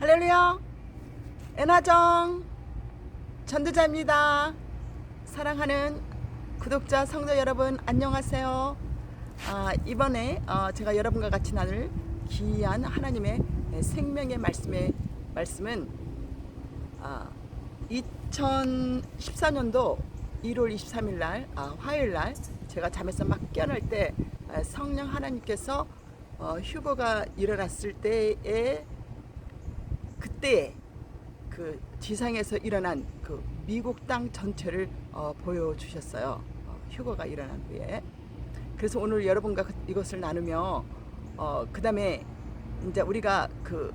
할렐루야. 엔하정 전도자입니다. 사랑하는 구독자 성도 여러분 안녕하세요. 이번에 제가 여러분과 같이 나눌 귀한 하나님의 생명의 말씀은 2014년도 1월 23일 날 화요일 날 제가 잠에서 막 깨어날 때 성령 하나님께서 휴거가 일어났을 때에 그때 그 지상에서 일어난 그 미국 땅 전체를 보여주셨어요. 휴거가 일어난 후에. 그래서 오늘 여러분과 이것을 나누며 그 다음에 이제 우리가 그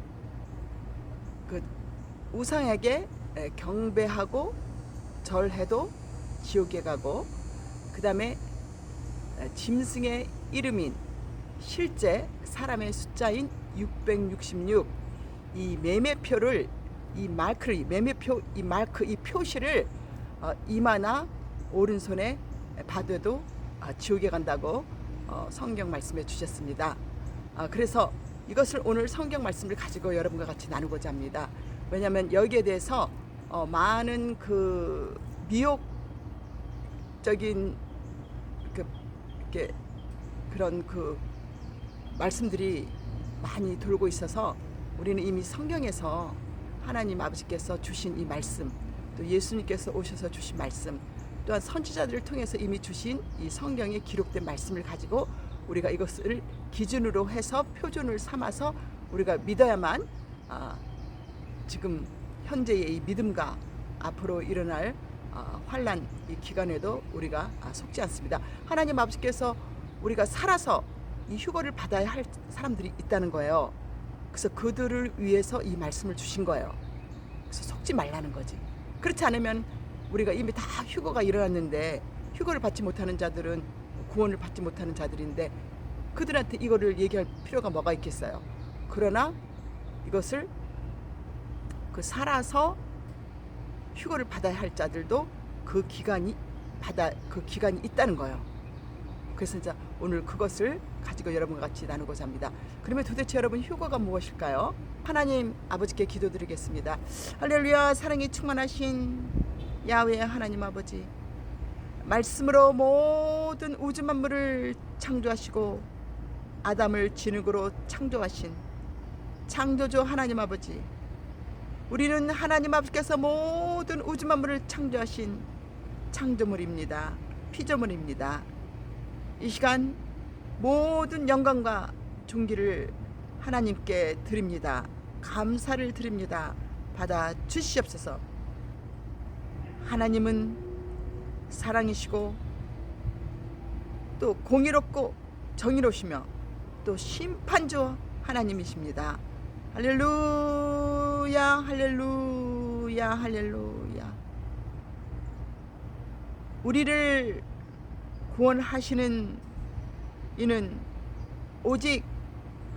우상에게 경배하고 절해도 지옥에 가고, 그 다음에 짐승의 이름인 실제 사람의 숫자인 666 이 매매표를 이 표시를 이마나 오른손에 받아도 지옥에 간다고 성경 말씀해 주셨습니다. 그래서 이것을 오늘 성경 말씀을 가지고 여러분과 같이 나누고자 합니다. 왜냐하면 여기에 대해서 많은 그 미혹적인 그런 그 말씀들이 많이 돌고 있어서 우리는 이미 성경에서 하나님 아버지께서 주신 이 말씀, 또 예수님께서 오셔서 주신 말씀, 또한 선지자들을 통해서 이미 주신 이 성경에 기록된 말씀을 가지고 우리가 이것을 기준으로 해서 표준을 삼아서 우리가 믿어야만 지금 현재의 이 믿음과 앞으로 일어날 환난 이 기간에도 우리가 속지 않습니다. 하나님 아버지께서 우리가 살아서 이 휴거를 받아야 할 사람들이 있다는 거예요. 그래서 그들을 위해서 이 말씀을 주신 거예요. 그래서 속지 말라는 거지. 그렇지 않으면 우리가 이미 다 휴거가 일어났는데, 휴거를 받지 못하는 자들은 구원을 받지 못하는 자들인데 그들한테 이거를 얘기할 필요가 뭐가 있겠어요. 그러나 이것을 살아서 휴거를 받아야 할 자들도 그 기간이 있다는 거예요. 그래서 이제 오늘 그것을 가지고 여러분과 같이 나누고자 합니다. 그러면 도대체 여러분, 휴거가 무엇일까요? 하나님 아버지께 기도드리겠습니다. 할렐루야. 사랑이 충만하신 야훼 하나님 아버지, 말씀으로 모든 우주 만물을 창조하시고 아담을 진흙으로 창조하신 창조주 하나님 아버지, 우리는 하나님 아버지께서 모든 우주 만물을 창조하신 창조물입니다. 피조물입니다. 이 시간 모든 영광과 존귀를 하나님께 드립니다. 감사를 드립니다. 받아 주시옵소서. 하나님은 사랑이시고 또 공의롭고 정의로우시며 또 심판주 하나님이십니다. 할렐루야, 할렐루야, 할렐루야. 우리를 구원하시는 이는 오직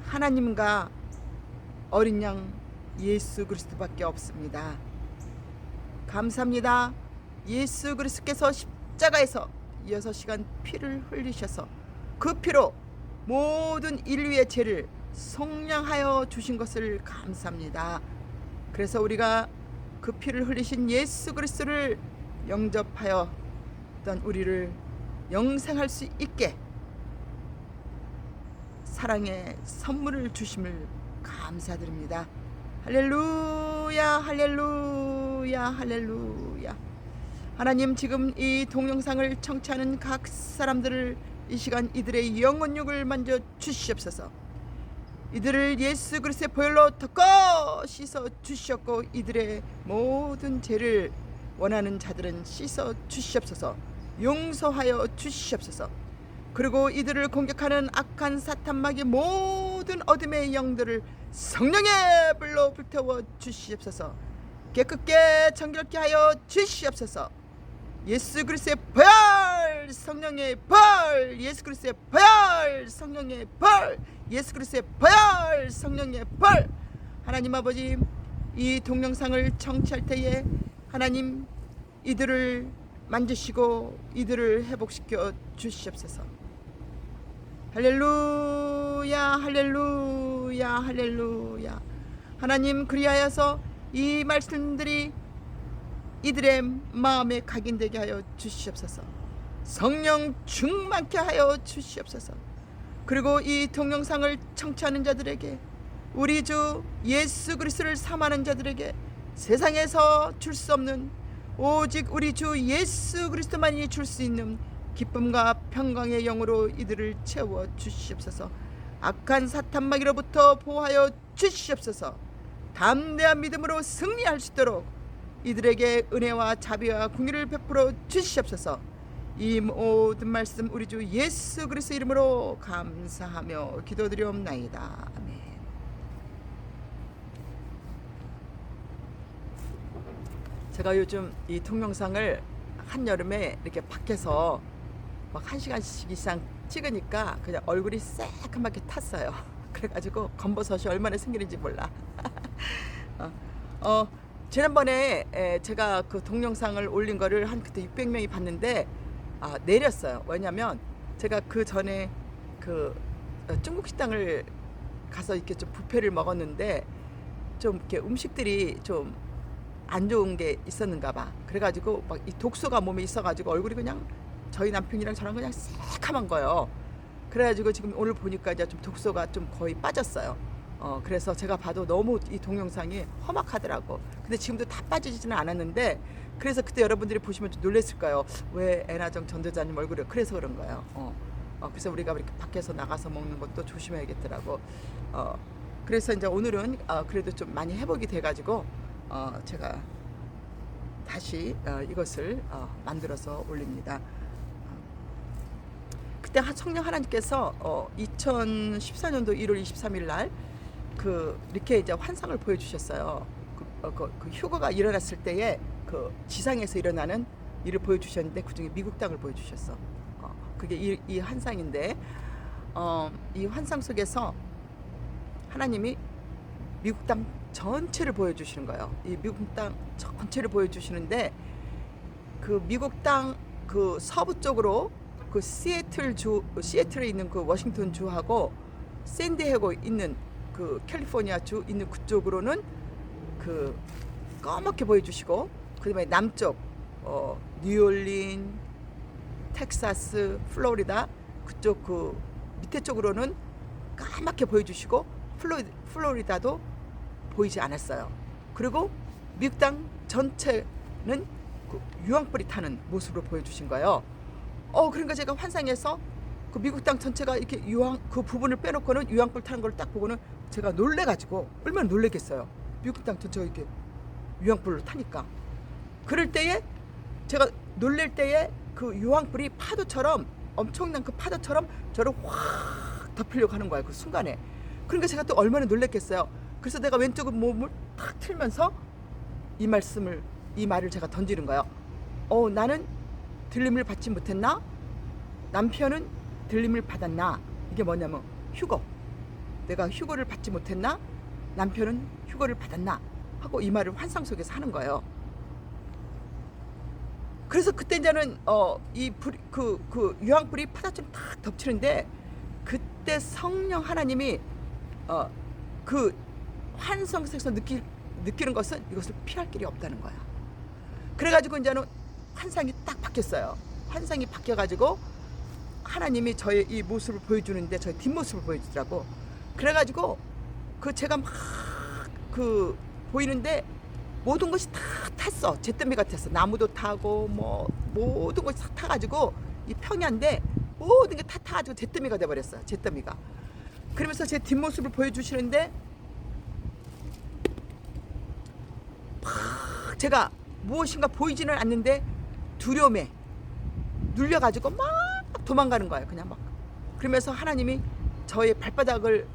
하나님과 어린 양 예수 그리스도밖에 없습니다. 감사합니다. 예수 그리스도께서 십자가에서 6시간 피를 흘리셔서 그 피로 모든 인류의 죄를 속량하여 주신 것을 감사합니다. 그래서 우리가 그 피를 흘리신 예수 그리스도를 영접하여 어떤 우리를 영생할 수 있게 사랑의 선물을 주심을 감사드립니다. 할렐루야, 할렐루야, 할렐루야. 하나님, 지금 이 동영상을 청취하는 각 사람들을 이 시간 이들의 영혼육을 만져 주시옵소서. 이들을 예수 그리스도의 보혈로 덮고 씻어 주시옵고, 이들의 모든 죄를 원하는 자들은 씻어 주시옵소서. 용서하여 주시옵소서. 그리고 이들을 공격하는 악한 사탄마귀 모든 어둠의 영들을 성령의 불로 불태워 주시옵소서. 깨끗게 정결케 하여 주시옵소서. 예수 그리스도의 보혈, 성령의 보혈, 예수 그리스도의 보혈, 성령의 보혈, 예수 그리스도의 보혈, 성령의 보혈. 하나님 아버지, 이 동영상을 청취할 때에 하나님 이들을 만지시고 이들을 회복시켜 주시옵소서. 할렐루야, 할렐루야, 할렐루야. 하나님 그리하여서 이 말씀들이 이들의 마음에 각인되게 하여 주시옵소서. 성령 충만케 하여 주시옵소서. 그리고 이 동영상을 청취하는 자들에게, 우리 주 예수 그리스도를 사모하는 자들에게 세상에서 줄 수 없는, 오직 우리 주 예수 그리스도만이 줄 수 있는 기쁨과 평강의 영으로 이들을 채워 주시옵소서. 악한 사탄 마귀로부터 보호하여 주시옵소서. 담대한 믿음으로 승리할 수 있도록 이들에게 은혜와 자비와 긍휼을 베풀어 주시옵소서. 이 모든 말씀 우리 주 예수 그리스도 이름으로 감사하며 기도드리옵나이다. 아멘. 제가 요즘 이 동영상을 한여름에 이렇게 밖에서 막 1시간씩 이상 찍으니까 그냥 얼굴이 새까맣게 탔어요. 그래가지고 검버섯이 얼마나 생기는지 몰라. 지난번에 제가 그 동영상을 올린 거를 한 그때 600명이 봤는데 내렸어요. 왜냐면 제가 그 전에 그 중국 식당을 가서 이렇게 좀 뷔페를 먹었는데 좀 이렇게 음식들이 좀 안 좋은 게 있었는가 봐. 그래가지고 막 이 독소가 몸에 있어가지고 얼굴이 그냥 저희 남편이랑 저랑 그냥 새카만 거예요. 그래가지고 지금 오늘 보니까 이제 좀 독소가 좀 거의 빠졌어요. 그래서 제가 봐도 너무 이 동영상이 험악하더라고. 근데 지금도 다 빠지지는 않았는데, 그래서 그때 여러분들이 보시면 좀 놀랬을 거예요. 왜 애나정 전도자님 얼굴이 그래서 그런 거예요. 그래서 우리가 이렇게 밖에서 나가서 먹는 것도 조심해야겠더라고. 그래서 이제 오늘은 그래도 좀 많이 회복이 돼가지고 제가 다시 이것을 만들어서 올립니다. 그때 성령 하나님께서 2014년도 1월 23일 날 이렇게 이제 환상을 보여주셨어요. 그 휴거가 일어났을 때에 그 지상에서 일어나는 일을 보여주셨는데 그중에 미국 땅을 보여주셨어. 그게 이 환상인데 이 환상 속에서 하나님이 미국 땅 전체를 보여주시는 거예요. 이 미국 땅 전체를 보여주시는데 그 미국 땅 그 서부 쪽으로 그 시애틀에 있는 그 워싱턴 주하고 샌디에고 있는 그 캘리포니아 주 있는 그쪽으로는 그 까맣게 보여주시고, 그다음에 남쪽 뉴올린, 텍사스, 플로리다 그쪽 그 밑에 쪽으로는 까맣게 보여주시고 플로리다도 보이지 않았어요. 그리고 미국 땅 전체는 그 유황불이 타는 모습으로 보여주신 거예요. 그러니까 제가 환상에서 그 미국 땅 전체가 이렇게 유황 그 부분을 빼놓고는 유황불 타는 걸 딱 보고는 제가 놀래가지고 얼마나 놀랬겠어요. 미국 땅 전체가 이렇게 유황불로 타니까. 그럴 때에 제가 놀랄 때에 그 유황불이 파도처럼, 엄청난 그 파도처럼 저를 확 덮으려고 하는 거예요. 그 순간에. 그러니까 제가 또 얼마나 놀랬겠어요. 그래서 내가 왼쪽 몸을 탁 틀면서 이 말을 제가 던지는 거예요. 나는 들림을 받지 못했나? 남편은 들림을 받았나? 이게 뭐냐면 휴거. 내가 휴거를 받지 못했나? 남편은 휴거를 받았나? 하고 이 말을 환상 속에서 하는 거예요. 그래서 그때 이제는 그 유황불이 파다처럼 탁 덮치는데, 그때 성령 하나님이 그 환상 속에서 느끼는 것은 이것을 피할 길이 없다는 거야. 그래가지고 이제는 환상이 딱 바뀌었어요. 환상이 바뀌어가지고 하나님이 저의 이 모습을 보여주는데 저의 뒷모습을 보여주더라고. 그래가지고 제가 막 보이는데 모든 것이 다 탔어. 잿더미 같았어. 나무도 타고 뭐 모든 것이 다 타가지고 이 평야인데 모든 게 다 타가지고 잿더미가 돼버렸어요. 잿더미가. 그러면서 제 뒷모습을 보여주시는데 막 제가 무엇인가 보이지는 않는데 두려움에 눌려가지고 막 도망가는 거예요. 그냥 막. 그러면서 하나님이 저의 발바닥을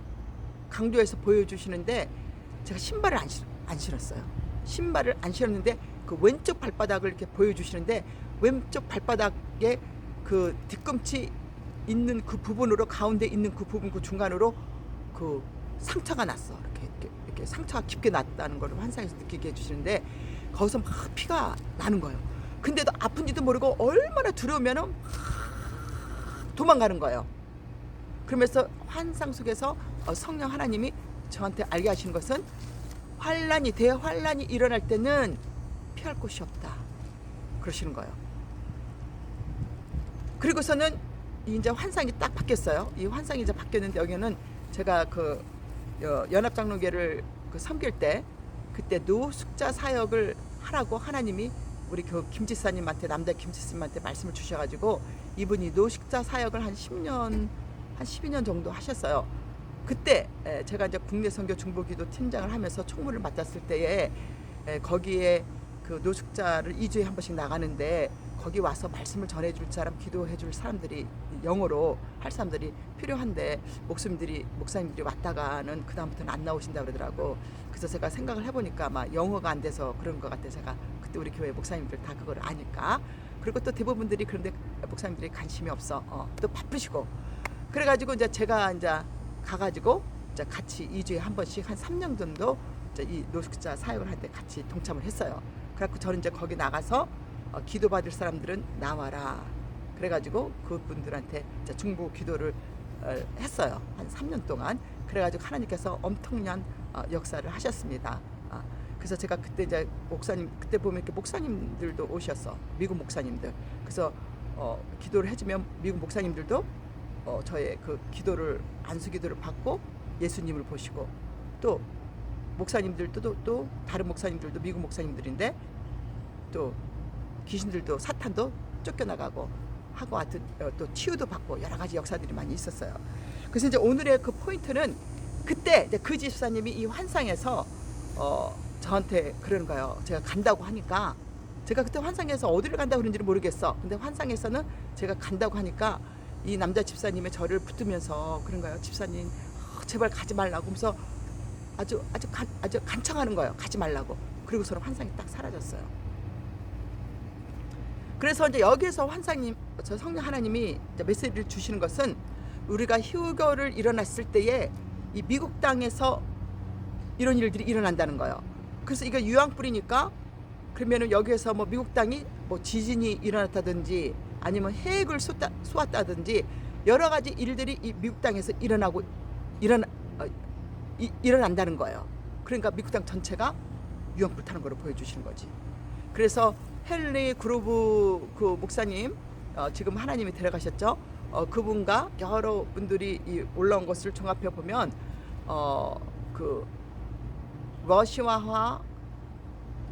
강조해서 보여주시는데 제가 신발을 안 신었어요. 신발을 안 신었는데 그 왼쪽 발바닥을 이렇게 보여주시는데 왼쪽 발바닥에 그 뒤꿈치 있는 그 부분으로, 가운데 있는 그 부분 그 중간으로 그 상처가 났어. 이렇게 상처가 깊게 났다는 걸 환상에서 느끼게 해주시는데 거기서 막 피가 나는 거예요. 근데도 아픈지도 모르고 얼마나 두려우면은 도망가는 거예요. 그러면서 환상 속에서 성령 하나님이 저한테 알게 하시는 것은 환란이 대환란이 일어날 때는 피할 곳이 없다 그러시는 거예요. 그리고서는 이제 환상이 딱 바뀌었어요. 이 환상이 이제 바뀌었는데 여기는 제가 그 연합장로교를 그 섬길 때 그때 노숙자 사역을 하라고 하나님이 우리 그 김지사님한테 남자 김지사님한테 말씀을 주셔가지고 이분이 노숙자 사역을 한 12년 정도 하셨어요. 그때 제가 이제 국내 선교 중보기도 팀장을 하면서 총무를 맡았을 때에 거기에 그 노숙자를 2주에 한 번씩 나가는데 거기 와서 말씀을 전해줄 사람, 기도해줄 사람들이 영어로 할 사람들이 필요한데 목사님들이 왔다가는 그 다음부터는 안 나오신다 그러더라고. 그래서 제가 생각을 해보니까 아마 영어가 안 돼서 그런 것 같아. 제가 그때 우리 교회 목사님들 다 그걸 아니까. 그리고 또 대부분들이 그런데 목사님들이 관심이 없어. 또 바쁘시고. 그래가지고 이제 제가 이제 가가지고 이제 같이 2주에 한 번씩 한 3년 정도 이제 이 노숙자 사역을 할 때 같이 동참을 했어요. 그래갖고 저는 이제 거기 나가서 기도받을 사람들은 나와라. 그래가지고 그분들한테 이제 중보 기도를 했어요. 한 3년 동안. 그래가지고 하나님께서 엄청난 역사를 하셨습니다. 그래서 제가 그때 이제 그때 보면 이렇게 목사님들도 오셨어. 미국 목사님들. 그래서 기도를 해주면 미국 목사님들도 저의 그 기도를 안수 기도를 받고 예수님을 보시고 또 목사님들도 또 다른 목사님들도 미국 목사님들인데 또 귀신들도 사탄도 쫓겨나가고 하고 하여튼 또 치유도 받고 여러 가지 역사들이 많이 있었어요. 그래서 이제 오늘의 그 포인트는 그때 이제 그 집사님이 이 환상에서 저한테 그러는 거예요. 제가 간다고 하니까 제가 그때 환상에서 어디를 간다고 그런지를 모르겠어. 근데 환상에서는 제가 간다고 하니까 이 남자 집사님의 저를 붙으면서 그런 거예요. 집사님 제발 가지 말라고 하면서 아주 간청하는 거예요. 가지 말라고. 그리고서는 환상이 딱 사라졌어요. 그래서 이제 여기에서 저 성령 하나님이 이제 메시지를 주시는 것은 우리가 휴거를 일어났을 때에 이 미국 땅에서 이런 일들이 일어난다는 거예요. 그래서 이게 유황불이니까 그러면은 여기에서 뭐 미국 땅이 뭐 지진이 일어났다든지 아니면 해액을 쏘았다든지 여러 가지 일들이 이 미국 땅에서 일어난다는 거예요. 그러니까 미국 땅 전체가 유황불 타는 거로 보여주시는 거지. 그래서 헨리 그루브 그 목사님 지금 하나님이 데려가셨죠. 그분과 여러 분들이 올라온 것을 종합해 보면 그 러시아와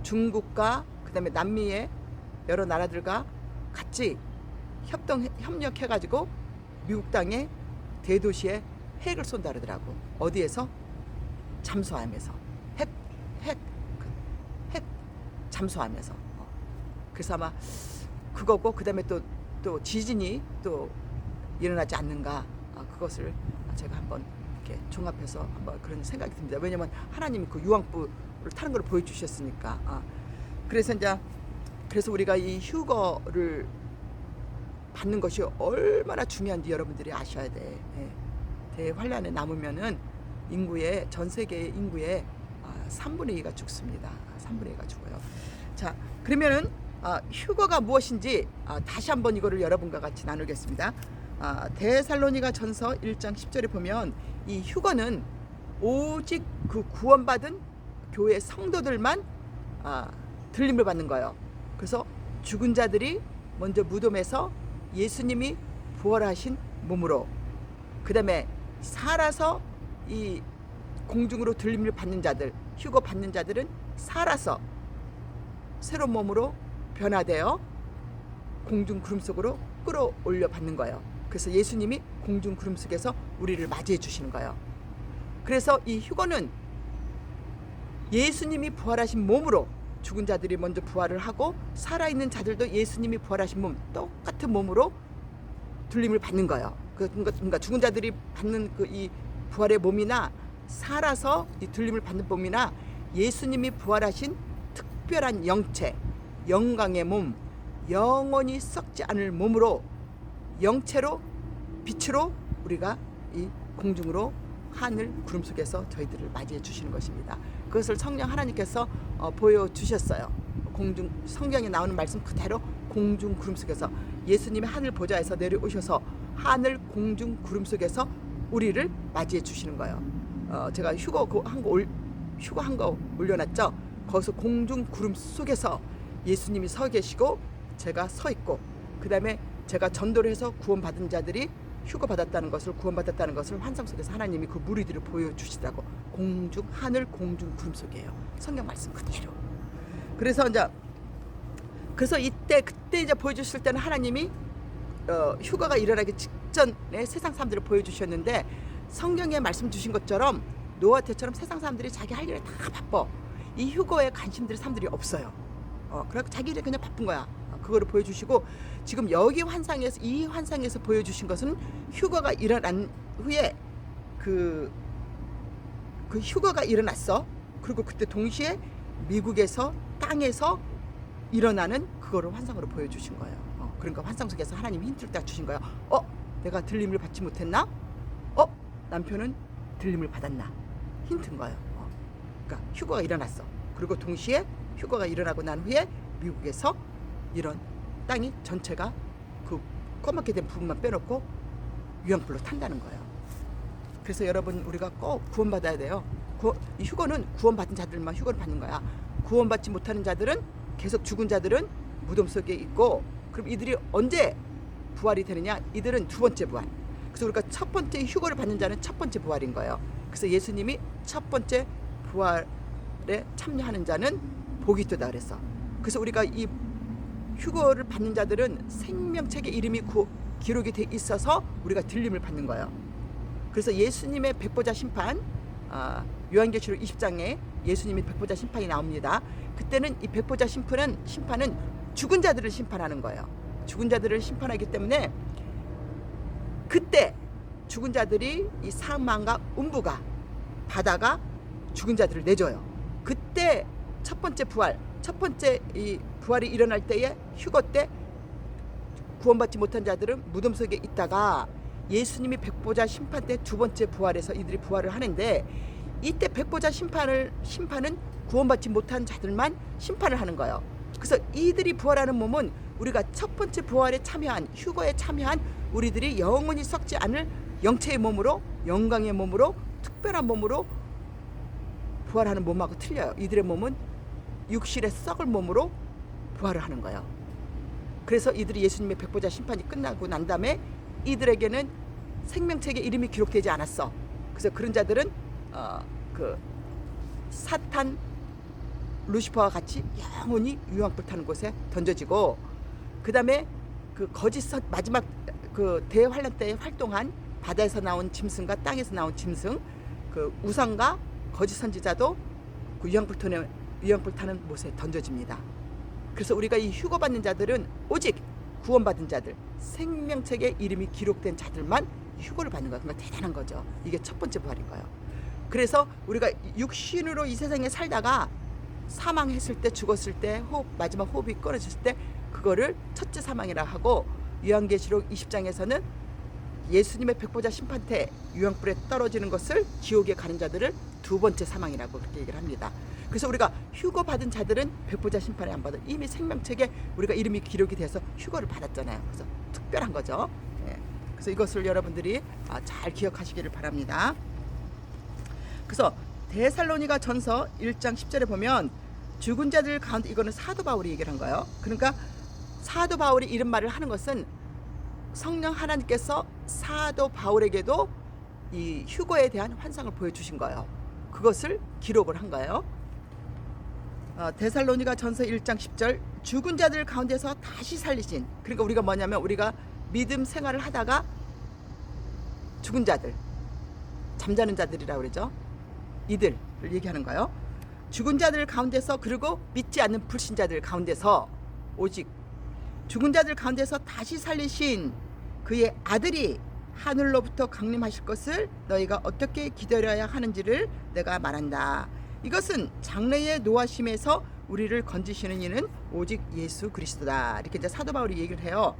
중국과 그다음에 남미의 여러 나라들과 같이 협력해가지고 미국 땅의 대도시에 핵을 쏜다 그러더라고. 어디에서? 잠수함에서 핵 잠수함에서. 그래서 아마 그거고 그다음에 또 지진이 또 일어나지 않는가 그것을 제가 한번 이렇게 종합해서 한번 그런 생각이 듭니다. 왜냐면 하나님이 그 유황불을 타는 걸 보여주셨으니까. 그래서 우리가 이 휴거를 받는 것이 얼마나 중요한지 여러분들이 아셔야 돼. 대환란에 남으면은 전 세계의 인구의 3분의 2가 죽습니다. 3분의 2가 죽어요. 자, 그러면은 휴거가 무엇인지 다시 한번 이거를 여러분과 같이 나누겠습니다. 데살로니가 전서 1장 10절에 보면 이 휴거는 오직 그 구원받은 교회 성도들만 들림을 받는 거예요. 그래서 죽은 자들이 먼저 무덤에서 예수님이 부활하신 몸으로, 그 다음에 살아서 이 공중으로 들림을 받는 자들, 휴거 받는 자들은 살아서 새로운 몸으로 변화되어 공중 구름 속으로 끌어올려 받는 거예요. 그래서 예수님이 공중 구름 속에서 우리를 맞이해 주시는 거예요. 그래서 이 휴거는 예수님이 부활하신 몸으로 죽은 자들이 먼저 부활을 하고 살아있는 자들도 예수님이 부활하신 몸, 똑같은 몸으로 들림을 받는 거예요. 그러니까 죽은 자들이 받는 그 이 부활의 몸이나 살아서 이 들림을 받는 몸이나 예수님이 부활하신 특별한 영체, 영광의 몸, 영원히 썩지 않을 몸으로 영체로 빛으로 우리가 이 공중으로 하늘 구름 속에서 저희들을 맞이해 주시는 것입니다. 그것을 성령 하나님께서 보여주셨어요. 성경에 나오는 말씀 그대로 공중 구름 속에서 예수님의 하늘 보좌에서 내려오셔서 하늘 공중 구름 속에서 우리를 맞이해 주시는 거예요. 제가 휴거 한 거 휴거한 거 올려놨죠. 거기서 공중 구름 속에서 예수님이 서 계시고 제가 서 있고, 그 다음에 제가 전도를 해서 구원받은 자들이 휴거받았다는 것을, 구원받았다는 것을 환상 속에서 하나님이 그 무리들을 보여주시더라고. 공중, 하늘, 공중, 구름 속이에요. 성경 말씀 그대로. 그래서 이제 그때 이제 보여주실 때는 하나님이 휴거가 일어나기 직전에 세상 사람들을 보여주셨는데, 성경에 말씀 주신 것처럼 노아 때처럼 세상 사람들이 자기 할 일에 다 바빠. 이 휴거에 관심들이 사람들이 없어요. 그래서 자기 일에 그냥 바쁜 거야. 그거를 보여주시고, 지금 여기 환상에서, 이 환상에서 보여주신 것은 휴거가 일어난 후에 그 휴거가 일어났어. 그리고 그때 동시에 미국에서 땅에서 일어나는 그거를 환상으로 보여주신 거예요. 그러니까 환상 속에서 하나님이 힌트를 딱 주신 거예요. 내가 들림을 받지 못했나? 남편은 들림을 받았나? 힌트인 거예요. 그러니까 휴거가 일어났어. 그리고 동시에 휴거가 일어나고 난 후에 미국에서 이런 땅이 전체가 그 꺼멓게 된 부분만 빼놓고 유황불로 탄다는 거예요. 그래서 여러분, 우리가 꼭 구원받아야 돼요. 이 휴거는 구원받은 자들만 휴거를 받는 거야. 구원받지 못하는 자들은, 계속 죽은 자들은 무덤 속에 있고, 그럼 이들이 언제 부활이 되느냐? 이들은 두 번째 부활. 그래서 우리가 첫 번째 휴거를 받는 자는 첫 번째 부활인 거예요. 그래서 예수님이 첫 번째 부활에 참여하는 자는 복이 있다 그랬어. 그래서 우리가 이 휴거를 받는 자들은 생명책에 이름이 기록이 돼 있어서 우리가 들림을 받는 거예요. 그래서 예수님의 백보자 심판, 요한계시록 20장에 예수님의 백보자 심판이 나옵니다. 그때는 이 백보자 심판은 죽은 자들을 심판하는 거예요. 죽은 자들을 심판하기 때문에 그때 죽은 자들이 이 사망과 음부가, 바다가 죽은 자들을 내줘요. 그때 첫 번째 부활, 첫 번째 이 부활이 일어날 때에, 휴거 때 구원받지 못한 자들은 무덤 속에 있다가 예수님이 백보자 심판 때 두 번째 부활해서 이들이 부활을 하는데, 이때 백보자 심판은 구원받지 못한 자들만 심판을 하는 거예요. 그래서 이들이 부활하는 몸은 우리가 첫 번째 부활에 참여한, 휴거에 참여한 우리들이 영원히 썩지 않을 영체의 몸으로, 영광의 몸으로, 특별한 몸으로 부활하는 몸하고 틀려요. 이들의 몸은 육실의 썩을 몸으로 부활을 하는 거예요. 그래서 이들이 예수님의 백보자 심판이 끝나고 난 다음에 이들에게는 생명책에 이름이 기록되지 않았어. 그래서 그런 자들은 그 사탄 루시퍼와 같이 영원히 유황불 타는 곳에 던져지고, 그 다음에 그 마지막 그 대환란 때에 활동한 바다에서 나온 짐승과 땅에서 나온 짐승, 그 우상과 거짓 선지자도 그 유황불 타는 못에 던져집니다. 그래서 우리가 이 휴거받는 자들은 오직 구원받은 자들, 생명책에 이름이 기록된 자들만 휴거를 받는 거야. 그러니까 대단한 거죠. 이게 첫 번째 부활인 거예요. 그래서 우리가 육신으로 이 세상에 살다가 사망했을 때, 죽었을 때, 마지막 호흡이 끊어졌을 때 그거를 첫째 사망이라 하고, 요한계시록 20장에서는 예수님의 백보자 심판 때 유황불에 떨어지는 것을, 지옥에 가는 자들을 두 번째 사망이라고 그렇게 얘기를 합니다. 그래서 우리가 휴거 받은 자들은 백보자 심판에 안 받아. 이미 생명책에 우리가 이름이 기록이 돼서 휴거를 받았잖아요. 그래서 특별한 거죠. 그래서 이것을 여러분들이 잘 기억하시기를 바랍니다. 그래서 데살로니가 전서 1장 10절에 보면 죽은 자들 가운데, 이거는 사도 바울이 얘기를 한 거예요. 그러니까 사도 바울이 이런 말을 하는 것은 성령 하나님께서 사도 바울에게도 이 휴거에 대한 환상을 보여주신 거예요. 그것을 기록을 한 거예요. 데살로니가 전서 1장 10절, 죽은 자들 가운데서 다시 살리신, 그러니까 우리가 뭐냐면, 우리가 믿음 생활을 하다가 죽은 자들, 잠자는 자들이라고 그러죠. 이들을 얘기하는 거예요. 죽은 자들 가운데서, 그리고 믿지 않는 불신자들 가운데서, 오직 죽은 자들 가운데서 다시 살리신 그의 아들이 하늘로부터 강림하실 것을 너희가 어떻게 기다려야 하는지를 내가 말한다. 이것은 장래의 노하심에서 우리를 건지시는 이는 오직 예수 그리스도다. 이렇게 이제 사도 바울이 얘기를 해요.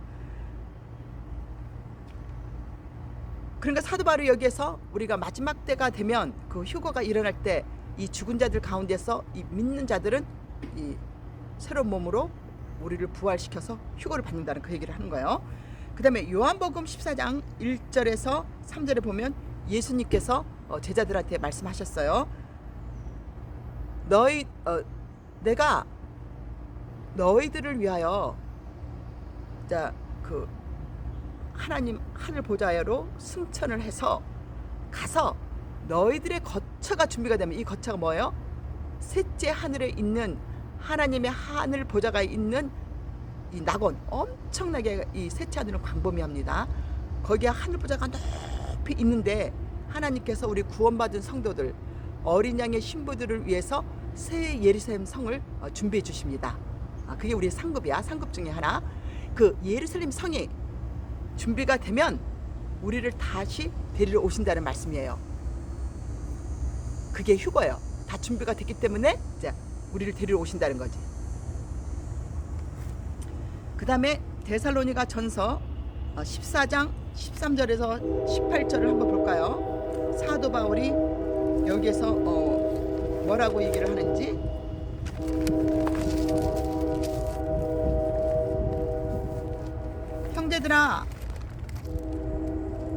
그러니까 사도 바울이 여기에서 우리가 마지막 때가 되면, 그 휴거가 일어날 때 이 죽은 자들 가운데서 이 믿는 자들은 이 새로운 몸으로 우리를 부활시켜서 휴거를 받는다는 그 얘기를 하는 거예요. 그 다음에 요한복음 14장 1절에서 3절에 보면 예수님께서 제자들한테 말씀하셨어요. 내가 너희들을 위하여 자 그 하나님 하늘 보좌로 승천을 해서 가서 너희들의 거처가 준비가 되면, 이 거처가 뭐예요? 셋째 하늘에 있는 하나님의 하늘 보좌가 있는 이 낙원, 엄청나게 이 셋째 하늘은 광범위합니다. 거기에 하늘 보좌가 높이 있는데 하나님께서 우리 구원받은 성도들, 어린 양의 신부들을 위해서 새 예루살렘 성을 준비해 주십니다. 그게 우리의 상급이야. 상급 중에 하나. 그 예루살렘 성이 준비가 되면 우리를 다시 데리러 오신다는 말씀이에요. 그게 휴거예요. 다 준비가 됐기 때문에 이제 우리를 데리러 오신다는 거지. 그 다음에 데살로니가 전서 14장 13절에서 18절을 한번 볼까요? 사도 바울이 여기에서 뭐라고 얘기를 하는지. 형제들아,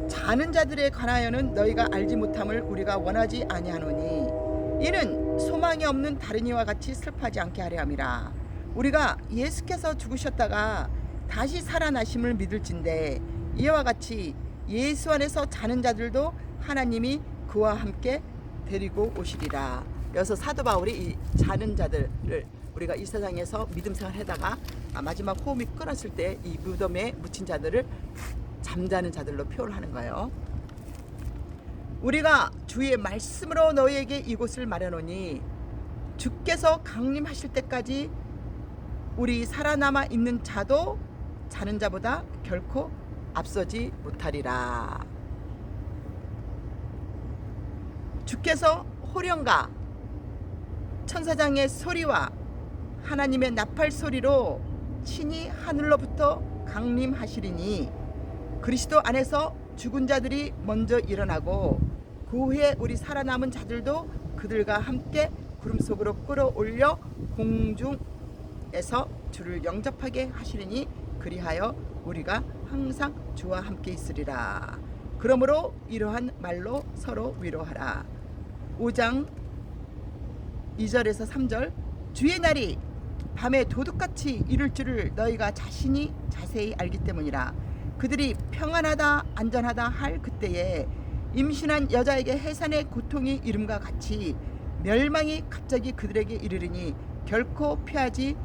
자는 자들에 관하여는 너희가 알지 못함을 우리가 원하지 아니하노니 이는 소망이 없는 다른 이와 같이 슬퍼하지 않게 하려 함이라. 우리가 예수께서 죽으셨다가 다시 살아나심을 믿을진대 이와 같이 예수 안에서 자는 자들도 하나님이 그와 함께 데리고 오시리라. 여기서 사도 바울이 이 자는 자들을, 우리가 이 세상에서 믿음 생활하다가 마지막 호흡이 끊었을 때 이 무덤에 묻힌 자들을 잠자는 자들로 표현을 하는 거예요. 우리가 주의 말씀으로 너희에게 이곳을 말하노니 주께서 강림하실 때까지 우리 살아남아 있는 자도 자는 자보다 결코 앞서지 못하리라. 주께서 호령과 천사장의 소리와 하나님의 나팔 소리로 친히 하늘로부터 강림하시리니 그리스도 안에서 죽은 자들이 먼저 일어나고 그 후에 우리 살아남은 자들도 그들과 함께 구름 속으로 끌어올려 공중에서 주를 영접하게 하시리니 그리하여 우리가 항상 주와 함께 있으리라. 그러므로 이러한 말로 서로 위로하라. 5장 2절에서 3절. 주의 날이 밤에 도둑같이 이를 줄을 너희가 자신이 자세히 알기 때문이라. 그들이 평안하다 안전하다 할 그때에 임신한 여자에게 해산의 고통이 이름과 같이 멸망이 갑자기 그들에게 이르리니 결코 피하지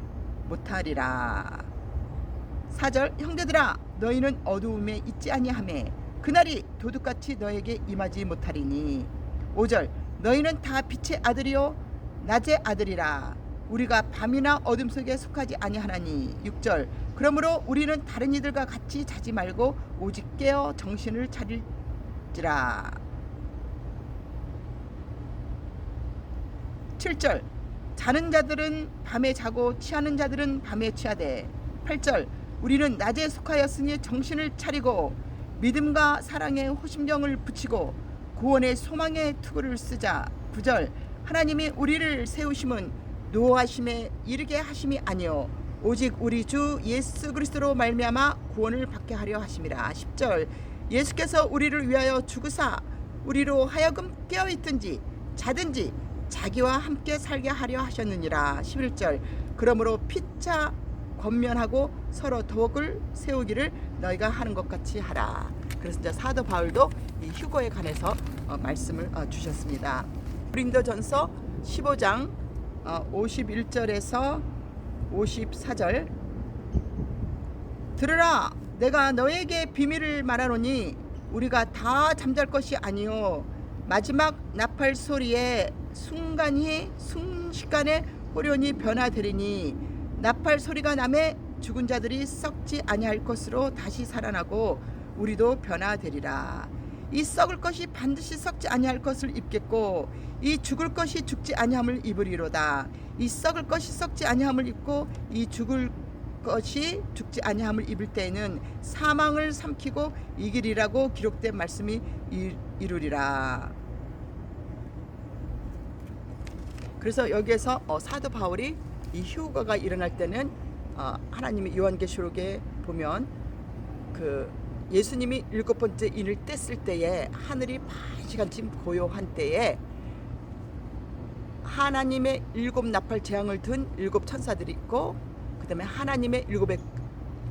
못하리라. 4절. 형제들아, 너희는 어두움에 있지 아니하매 그날이 도둑같이 너에게 임하지 못하리니. 5절. 너희는 다 빛의 아들이요 낮의 아들이라. 우리가 밤이나 어둠 속에 속하지 아니하나니. 6절. 그러므로 우리는 다른 이들과 같이 자지 말고 오직 깨어 정신을 차릴지라. 7절. 자는 자들은 밤에 자고 취하는 자들은 밤에 취하되. 8절. 우리는 낮에 속하였으니 정신을 차리고 믿음과 사랑의 호심경을 붙이고 구원의 소망의 투구를 쓰자. 9절. 하나님이 우리를 세우심은 노하심에 이르게 하심이 아니요 오직 우리 주 예수 그리스도로 말미암아 구원을 받게 하려 하심이라. 10절. 예수께서 우리를 위하여 죽으사 우리로 하여금 깨어있든지 자든지 자기와 함께 살게 하려 하셨느니라. 11절. 그러므로 피차 권면하고 서로 덕을 세우기를 너희가 하는 것 같이 하라. 그래서 이제 사도 바울도 이 휴거에 관해서 말씀을 주셨습니다. 고린도전서 15장 51절에서 54절. 들으라, 내가 너에게 비밀을 말하노니 우리가 다 잠잘 것이 아니요 마지막 나팔 소리에 순식간에 호련히 변화되리니 나팔 소리가 나매 죽은 자들이 썩지 아니할 것으로 다시 살아나고 우리도 변화되리라. 이 썩을 것이 반드시 썩지 아니할 것을 입겠고 이 죽을 것이 죽지 아니함을 입으리로다. 이 썩을 것이 썩지 아니함을 입고 이 죽을 것이 죽지 아니함을 입을 때에는 사망을 삼키고 이기리라고 기록된 말씀이 이루리라. 그래서 여기에서 사도 바울이 이 휴거가 일어날 때는 하나님의 요한계시록에 보면 그 예수님이 7번째 인을 뗐을 때에 하늘이 반시간쯤 고요한 때에 하나님의 7 나팔 재앙을 든 7 천사들이 있고, 그 다음에 하나님의 7의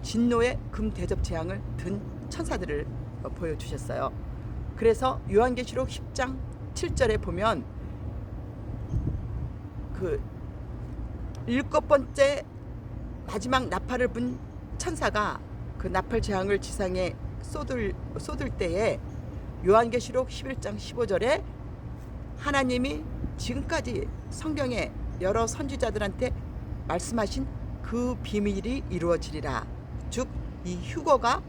진노의 금 대접 재앙을 든 천사들을 보여주셨어요. 그래서 요한계시록 10장 7절에 보면 그 7번째 마지막 나팔을 분 천사가 그 나팔 재앙을 지상에 쏟을 때에 요한계시록 11장 15절에 하나님이 지금까지 성경에 여러 선지자들한테 말씀하신 그 비밀이 이루어지리라. 즉 이 휴거가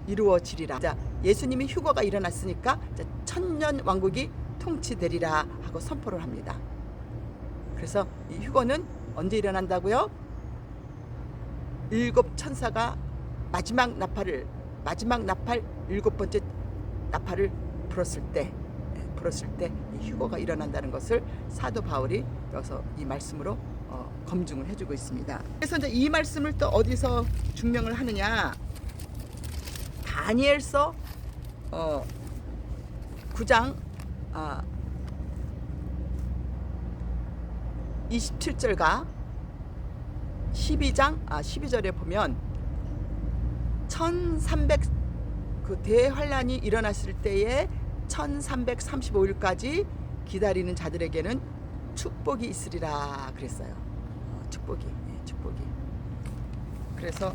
이루어지리라. 자, 예수님이 휴거가 일어났으니까 천년 왕국이 통치되리라 하고 선포를 합니다. 그래서 이 휴거는 언제 일어난다고요? 7 천사가 마지막 나팔 7번째 나팔을 불었을 때 이 휴거가 일어난다는 것을 사도 바울이 여기서 이 말씀으로 검증을 해주고 있습니다. 그래서 이제 이 말씀을 또 어디서 증명을 하느냐? 다니엘서 9장 27절과 12장 12절에 보면 1300 그 대환란이 일어났을 때에 1335일까지 기다리는 자들에게는 축복이 있으리라 그랬어요. 축복이. 그래서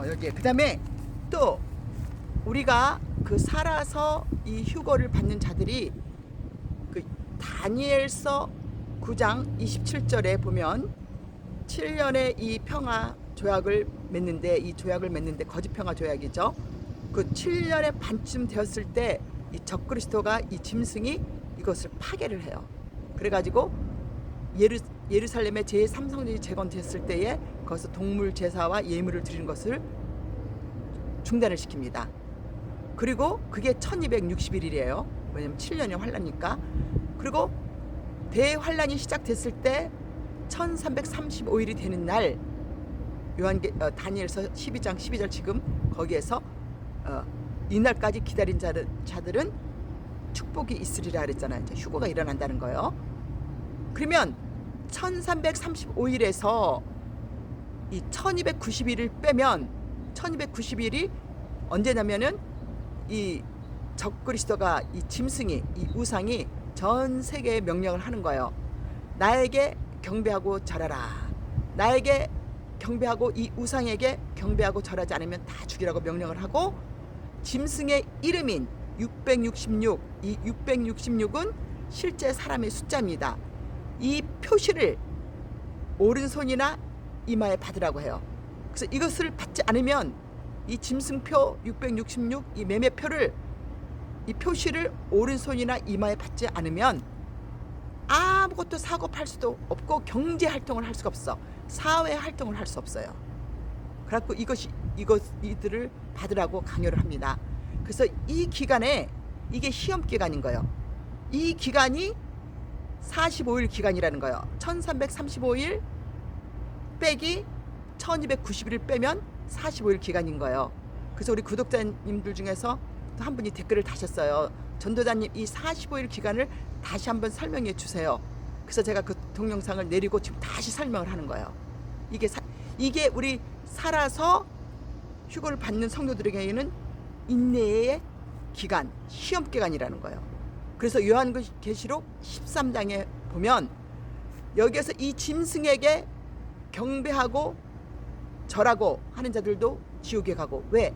여기에 그다음에 또 우리가 그 살아서 이 휴거를 받는 자들이 그 다니엘서 9장 27절에 보면 7년의 이 평화 조약을 맺는데, 이 조약을 맺는데 거짓 평화 조약이죠. 그 7년의 반쯤 되었을 때 이 적그리스도가 이 짐승이 이것을 파괴를 해요. 그래가지고 예루살렘의 제3성전이 재건됐을 때에 거기서 동물 제사와 예물을 드리는 것을 중단을 시킵니다. 그리고 그게 1260일이에요. 왜냐면 7년의 환란이니까. 그리고 대환란이 시작됐을 때 1335일이 되는 날 다니엘서 12장 12절 지금 거기에서 이날까지 기다린 자들은 축복이 있으리라 그랬잖아요. 이제 휴거가 일어난다는 거예요. 그러면 1335일에서 이 1290일을 빼면 1290일이 언제냐면은 이 적그리스도가 이 짐승이 이 우상이 전 세계에 명령을 하는 거예요. 나에게 경배하고 절하라. 나에게 경배하고 이 우상에게 경배하고 절하지 않으면 다 죽이라고 명령을 하고, 짐승의 이름인 666, 이 666은 실제 사람의 숫자입니다. 이 표시를 오른손이나 이마에 받으라고 해요. 그래서 이것을 받지 않으면 이 짐승표 666, 이 매매표를, 이 표시를 오른손이나 이마에 받지 않으면 아무것도 사고 팔 수도 없고 경제 활동을 할 수가 없어. 사회 활동을 할 수 없어요. 그래갖고 이들을 받으라고 강요를 합니다. 그래서 이 기간에 이게 시험 기간인 거예요. 이 기간이 45일 기간이라는 거예요. 1335일 빼기 1290일 빼면 45일 기간인 거예요. 그래서 우리 구독자님들 중에서 또 한 분이 댓글을 다셨어요. 전도자님, 이 45일 기간을 다시 한번 설명해 주세요. 그래서 제가 그 동영상을 내리고 지금 다시 설명을 하는 거예요. 이게 우리 살아서 휴거를 받는 성도들에게는 인내의 기간, 시험 기간이라는 거예요. 그래서 요한계시록 13장에 보면 여기에서 이 짐승에게 경배하고 절하고 하는 자들도 지옥에 가고, 왜?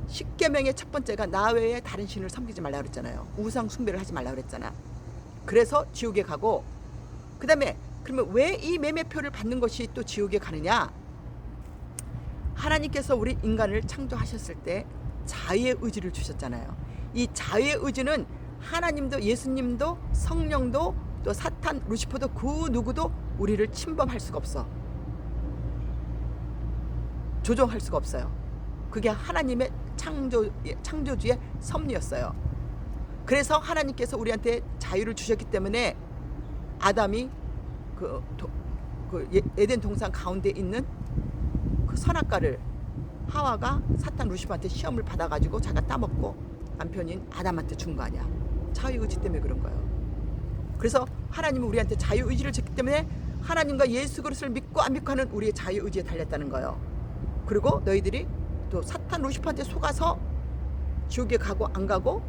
10계명의 첫 번째가 나 외에 다른 신을 섬기지 말라 그랬잖아요. 우상 숭배를 하지 말라 그랬잖아. 그래서 지옥에 가고, 그 다음에 그러면 왜 이 매매표를 받는 것이 또 지옥에 가느냐? 하나님께서 우리 인간을 창조하셨을 때 자유의 의지를 주셨잖아요. 이 자유의 의지는 하나님도 예수님도 성령도 또 사탄 루시퍼도 그 누구도 우리를 침범할 수가 없어. 조종할 수가 없어요. 그게 하나님의 창조주의 섭리였어요. 그래서 하나님께서 우리한테 자유를 주셨기 때문에 아담이 그 에덴 동산 가운데 있는 그 선악과를 하와가 사탄 루시퍼한테 시험을 받아가지고 자기가 따먹고 남편인 아담한테 준 거 아니야. 자유의지 때문에 그런 거예요. 그래서 하나님은 우리한테 자유의지를 줬기 때문에 하나님과 예수 그리스도를 믿고 안 믿고 하는 우리의 자유의지에 달렸다는 거예요. 그리고 너희들이 또 사탄 루시퍼한테 속아서 지옥에 가고 안 가고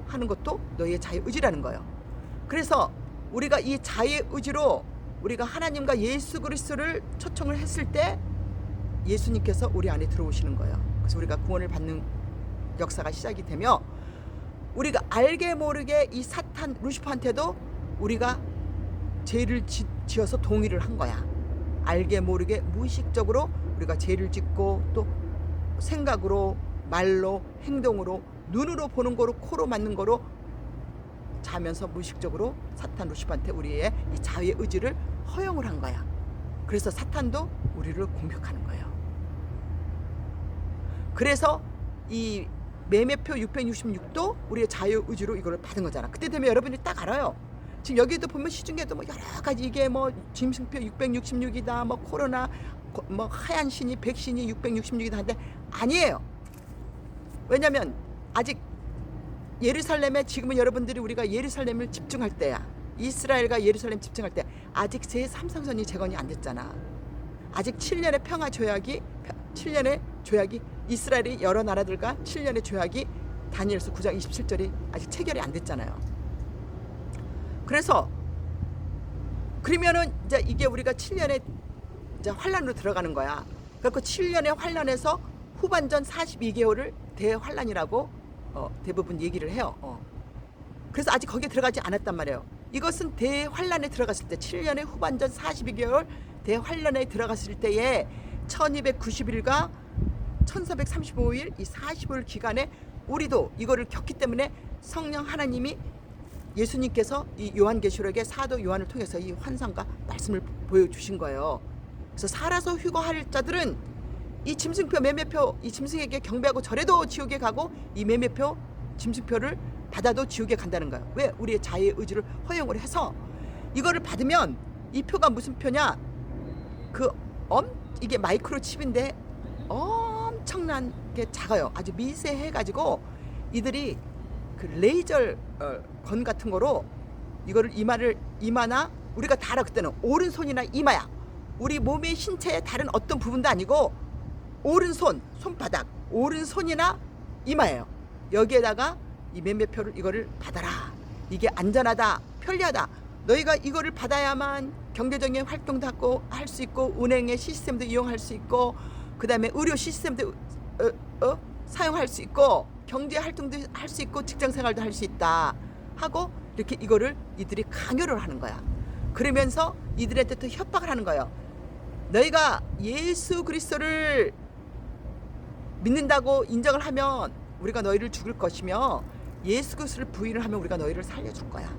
하는 것도 너희의 자유의지라는 거예요. 그래서 우리가 이 자유의지로 우리가 하나님과 예수 그리스도를 초청을 했을 때 예수님께서 우리 안에 들어오시는 거예요. 그래서 우리가 구원을 받는 역사가 시작이 되며 우리가 알게 모르게 이 사탄 루시퍼한테도 우리가 죄를 지어서 동의를 한 거야. 알게 모르게 무의식적으로 우리가 죄를 짓고 또 생각으로 말로 행동으로 눈으로 보는 거로 코로 맞는 거로 자면서 무의식적으로 사탄 루시퍼한테 우리의 이 자유의 의지를 허용을 한 거야. 그래서 사탄도 우리를 공격하는 거예요. 그래서 이 매매표 666도 우리의 자유의지로 이걸 받은 거잖아. 그때 되면 여러분이 딱 알아요. 지금 여기도 보면 시중에도 뭐 여러 가지 이게 뭐 짐승표 666이다 뭐 코로나 뭐 하얀 신이 백신이 666이다 하는데 아니에요. 왜냐면 아직 예루살렘에 지금은 여러분들이 우리가 예루살렘을 집중할 때야. 이스라엘과 예루살렘 집중할 때 아직 제3상선이 재건이 안 됐잖아. 아직 7년의 평화 조약이 7년의 조약이 이스라엘이 여러 나라들과 7년의 조약이 다니엘서 9장 27절이 아직 체결이 안 됐잖아요. 그래서 그러면은 이제 이게 우리가 7년의 이제 환란으로 들어가는 거야. 그래서 7년의 환란에서 후반전 42개월을 대환란이라고 대부분 얘기를 해요. 그래서 아직 거기에 들어가지 않았단 말이에요. 이것은 대환란에 들어갔을 때 7년의 후반전 42개월 대환란에 들어갔을 때에 1290일과 1435일 이 45일 기간에 우리도 이거를 겪기 때문에 성령 하나님이 예수님께서 이 요한계시록의 사도 요한을 통해서 이 환상과 말씀을 보여주신 거예요. 그래서 살아서 휴거할 자들은 이 짐승표 매매표 이 짐승에게 경배하고 절해도 지옥에 가고 이 매매표 짐승표를 받아도 지옥에 간다는 거예요. 왜? 우리의 자유의 의지를 허용을 해서 이거를 받으면 이 표가 무슨 표냐? 이게 마이크로칩인데 엄청나게 작아요. 아주 미세해가지고 이들이 그 레이저 건 같은 거로 이거를 이마나 우리가 다 알아. 그때는 오른손이나 이마야. 우리 몸의 신체의 다른 어떤 부분도 아니고 오른손, 손바닥, 오른손이나 이마예요. 여기에다가 이 매매표를 이거를 받아라. 이게 안전하다, 편리하다. 너희가 이거를 받아야만 경제적인 활동도 할 수 있고 은행의 시스템도 이용할 수 있고 그 다음에 의료 시스템도 사용할 수 있고 경제 활동도 할 수 있고 직장생활도 할 수 있다 하고 이렇게 이거를 이들이 강요를 하는 거야. 그러면서 이들한테 또 협박을 하는 거예요. 너희가 예수 그리스도를 믿는다고 인정을 하면 우리가 너희를 죽일 것이며 예수 그리스도를 부인을 하면 우리가 너희를 살려줄 거야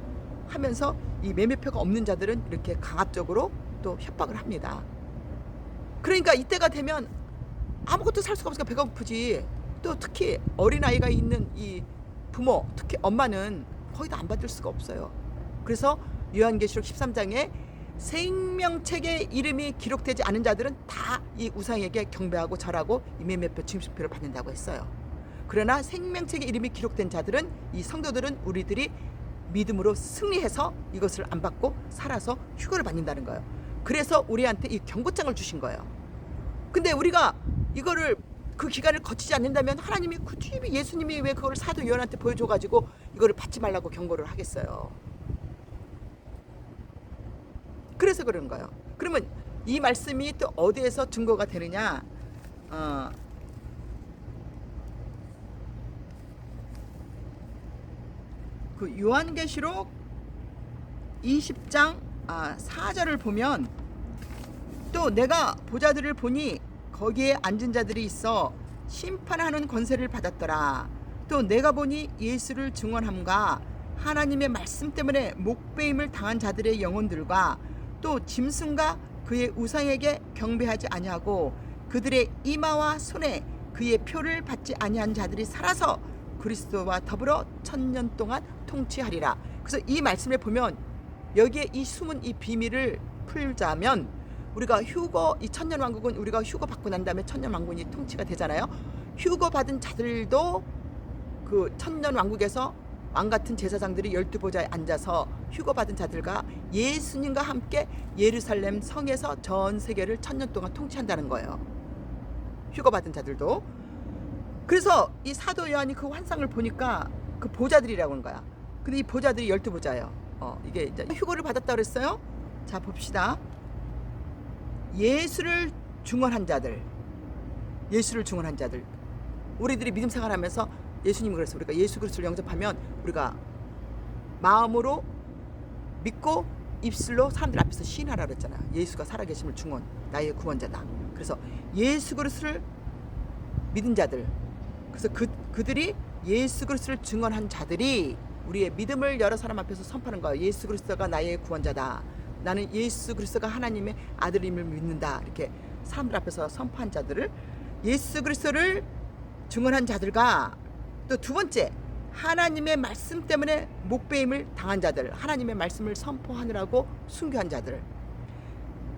하면서 이 매매표가 없는 자들은 이렇게 강압적으로 또 협박을 합니다. 그러니까 이때가 되면 아무것도 살 수가 없으니까 배가 고프지. 또 특히 어린아이가 있는 이 부모, 특히 엄마는 거의 다 안 받을 수가 없어요. 그래서 요한계시록 13장에 생명책에 이름이 기록되지 않은 자들은 다 이 우상에게 경배하고 절하고 이 매매표 짐승표를 받는다고 했어요. 그러나 생명책에 이름이 기록된 자들은 이 성도들은 우리들이 믿음으로 승리해서 이것을 안 받고 살아서 휴거를 받는다는 거예요. 그래서 우리한테 이 경고장을 주신 거예요. 근데 우리가 이거를 그 기간을 거치지 않는다면 하나님이 굳이 예수님이 왜 그걸 사도 요한한테 보여줘가지고 이거를 받지 말라고 경고를 하겠어요. 그래서 그런 거예요. 그러면 이 말씀이 또 어디에서 증거가 되느냐? 그 요한계시록 20장 4절을 보면 또 내가 보좌들을 보니 거기에 앉은 자들이 있어 심판하는 권세를 받았더라. 또 내가 보니 예수를 증언함과 하나님의 말씀 때문에 목배임을 당한 자들의 영혼들과 또 짐승과 그의 우상에게 경배하지 아니하고 그들의 이마와 손에 그의 표를 받지 아니한 자들이 살아서 그리스도와 더불어 1000년 동안 통치하리라. 그래서 이 말씀을 보면 여기에 이 숨은 이 비밀을 풀자면 우리가 휴거 이 1000년 왕국은 우리가 휴거 받고 난 다음에 1000년 왕국이 통치가 되잖아요. 휴거 받은 자들도 그 1000년 왕국에서 왕같은 제사장들이 12보좌에 앉아서 휴거받은 자들과 예수님과 함께 예루살렘 성에서 전 세계를 1000년 동안 통치한다는 거예요. 휴거받은 자들도. 그래서 이 사도 요한이 그 환상을 보니까 그 보좌들이라고 하는 거야. 근데 이 보좌들이 12보좌예요. 이게 이제 휴거를 받았다 그랬어요. 자, 봅시다. 예수를 중언한 자들, 예수를 중언한 자들. 우리들이 믿음 생활하면서 예수님이 그랬어. 우리가 예수 그리스도를 영접하면 우리가 마음으로 믿고 입술로 사람들 앞에서 시인하라 그랬잖아. 예수가 살아계심을 중언, 나의 구원자다. 그래서 예수 그리스도를 믿은 자들, 그래서 그들이 예수 그리스도를 증언한 자들이 우리의 믿음을 여러 사람 앞에서 선포하는 거예요. 예수 그리스도가 나의 구원자다. 나는 예수 그리스도가 하나님의 아들임을 믿는다. 이렇게 사람들 앞에서 선포한 자들을, 예수 그리스도를 증언한 자들과, 또 두 번째, 하나님의 말씀 때문에 목배임을 당한 자들, 하나님의 말씀을 선포하느라고 순교한 자들.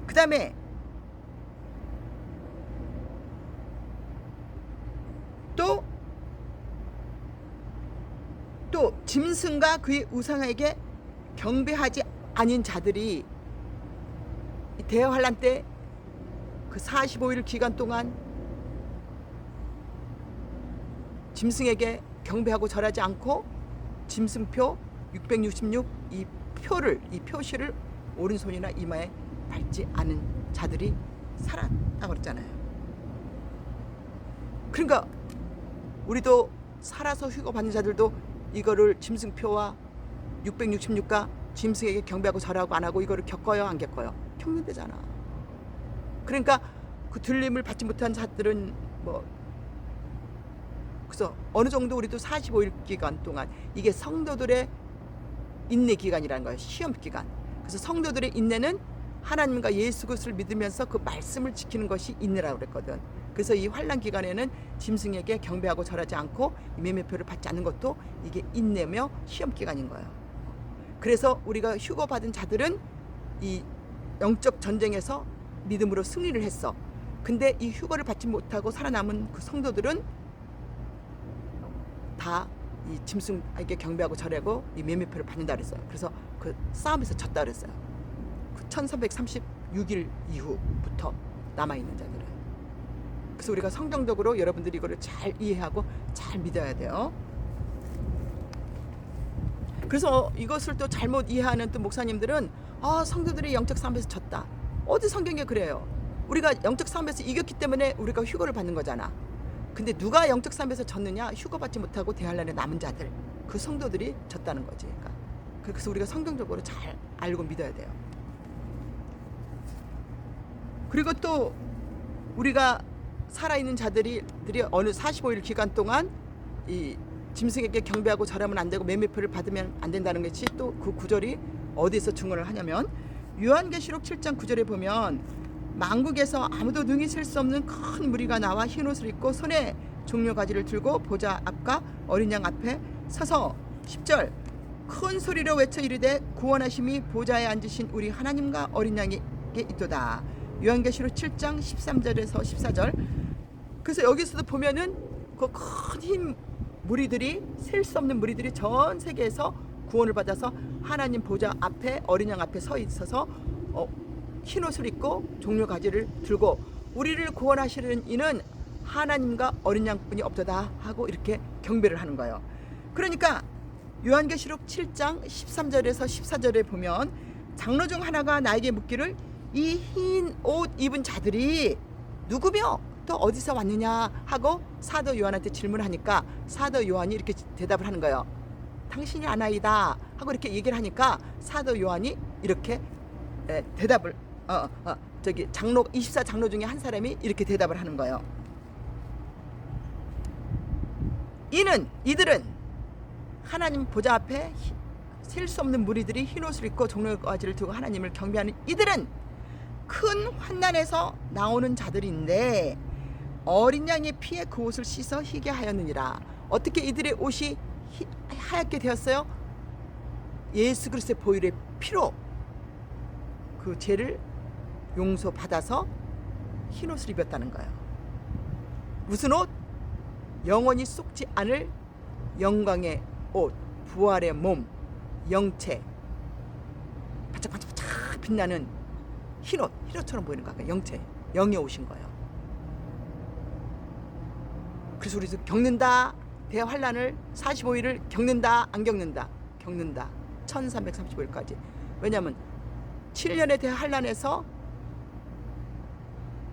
그 다음에 또 짐승과 그의 우상에게 경배하지 아닌 자들이 대환란 때 그 45일 기간 동안 짐승에게 경배하고 절하지 않고 짐승표 666 이 표시를 오른손이나 이마에 밟지 않은 자들이 살았다고 그랬잖아요. 그러니까 우리도 살아서 휴거 받는 자들도 이거를 짐승표와 666과 짐승에게 경배하고 절하고 안 하고 이거를 겪어요, 안 겪어요? 겪는데잖아. 그러니까 그 들림을 받지 못한 자들은 그래서 어느 정도 우리도 45일 기간 동안, 이게 성도들의 인내 기간이라는 거예요. 시험 기간. 그래서 성도들의 인내는 하나님과 예수 그리스도를 믿으면서 그 말씀을 지키는 것이 인내라고 그랬거든. 그래서 이 환난 기간에는 짐승에게 경배하고 절하지 않고 매매표를 받지 않는 것도 이게 인내며 시험 기간인 거예요. 그래서 우리가 휴거 받은 자들은 이 영적 전쟁에서 믿음으로 승리를 했어. 근데 이 휴거를 받지 못하고 살아남은 그 성도들은 다 이 짐승에게 경배하고 절하고 이 매매표를 받는다 그랬어요. 그래서 그 싸움에서 졌다 그랬어요. 그 1336일 이후부터 남아있는 자들은. 그래서 우리가 성경적으로 여러분들이 이거를 잘 이해하고 잘 믿어야 돼요. 그래서 이것을 또 잘못 이해하는 또 목사님들은 성도들이 영적 싸움에서 졌다. 어디 성경에 그래요? 우리가 영적 싸움에서 이겼기 때문에 우리가 휴거를 받는 거잖아. 근데 누가 영적 싸움에서 졌느냐? 휴거 받지 못하고 대환란에 남은 자들, 그 성도들이 졌다는 거지. 그러니까 그래서 우리가 성경적으로 잘 알고 믿어야 돼요. 그리고 또 우리가 살아있는 자들이 어느 45일 기간 동안 이 짐승에게 경배하고 절하면 안 되고 매매표를 받으면 안 된다는 것이 또 그 구절이 어디서 증언을 하냐면 요한계시록 7장 9절에 보면 만국에서 아무도 능히 셀 수 없는 큰 무리가 나와 흰 옷을 입고 손에 종려가지를 들고 보좌 앞과 어린 양 앞에 서서 10절 큰 소리로 외쳐 이르되 구원하심이 보좌에 앉으신 우리 하나님과 어린 양에게 있도다. 요한계시록 7장 13절에서 14절. 그래서 여기서도 보면은 그 큰 흰 무리들이, 셀 수 없는 무리들이 전 세계에서 구원을 받아서 하나님 보좌 앞에 어린 양 앞에 서 있어서 흰 옷을 입고 종려 가지를 들고 우리를 구원하시는 이는 하나님과 어린 양뿐이 없도다 하고 이렇게 경배를 하는 거예요. 그러니까 요한계시록 7장 13절에서 14절에 보면 장로 중 하나가 나에게 묻기를 이 흰 옷 입은 자들이 누구며 또 어디서 왔느냐 하고 사도 요한한테 질문하니까 사도 요한이 이렇게 대답을 하는 거예요. 당신이 아나이다 하고 이렇게 얘기를 하니까 사도 요한이 이렇게 대답을 저기 장로 24장로 중에 한 사람이 이렇게 대답을 하는 거예요. 이들은 하나님 보좌 앞에 셀 수 없는 무리들이 흰 옷을 입고 종려가지를 들고 하나님을 경배하는 이들은 큰 환난에서 나오는 자들인데 어린 양의 피에 그 옷을 씻어 희게 하였느니라. 어떻게 이들의 옷이 하얗게 되었어요? 예수 그리스도의 보혈의 피로 그 죄를 용서받아서 흰 옷을 입었다는 거예요. 무슨 옷? 영원히 쏟지 않을 영광의 옷, 부활의 몸, 영체, 반짝반짝 빛나는 흰옷처럼 보이는 거야. 영체, 영이 오신 거예요. 그래서 우리 겪는다. 대환란을 45일을 겪는다. 안 겪는다. 겪는다. 1335일까지. 왜냐하면 7년의 대환란에서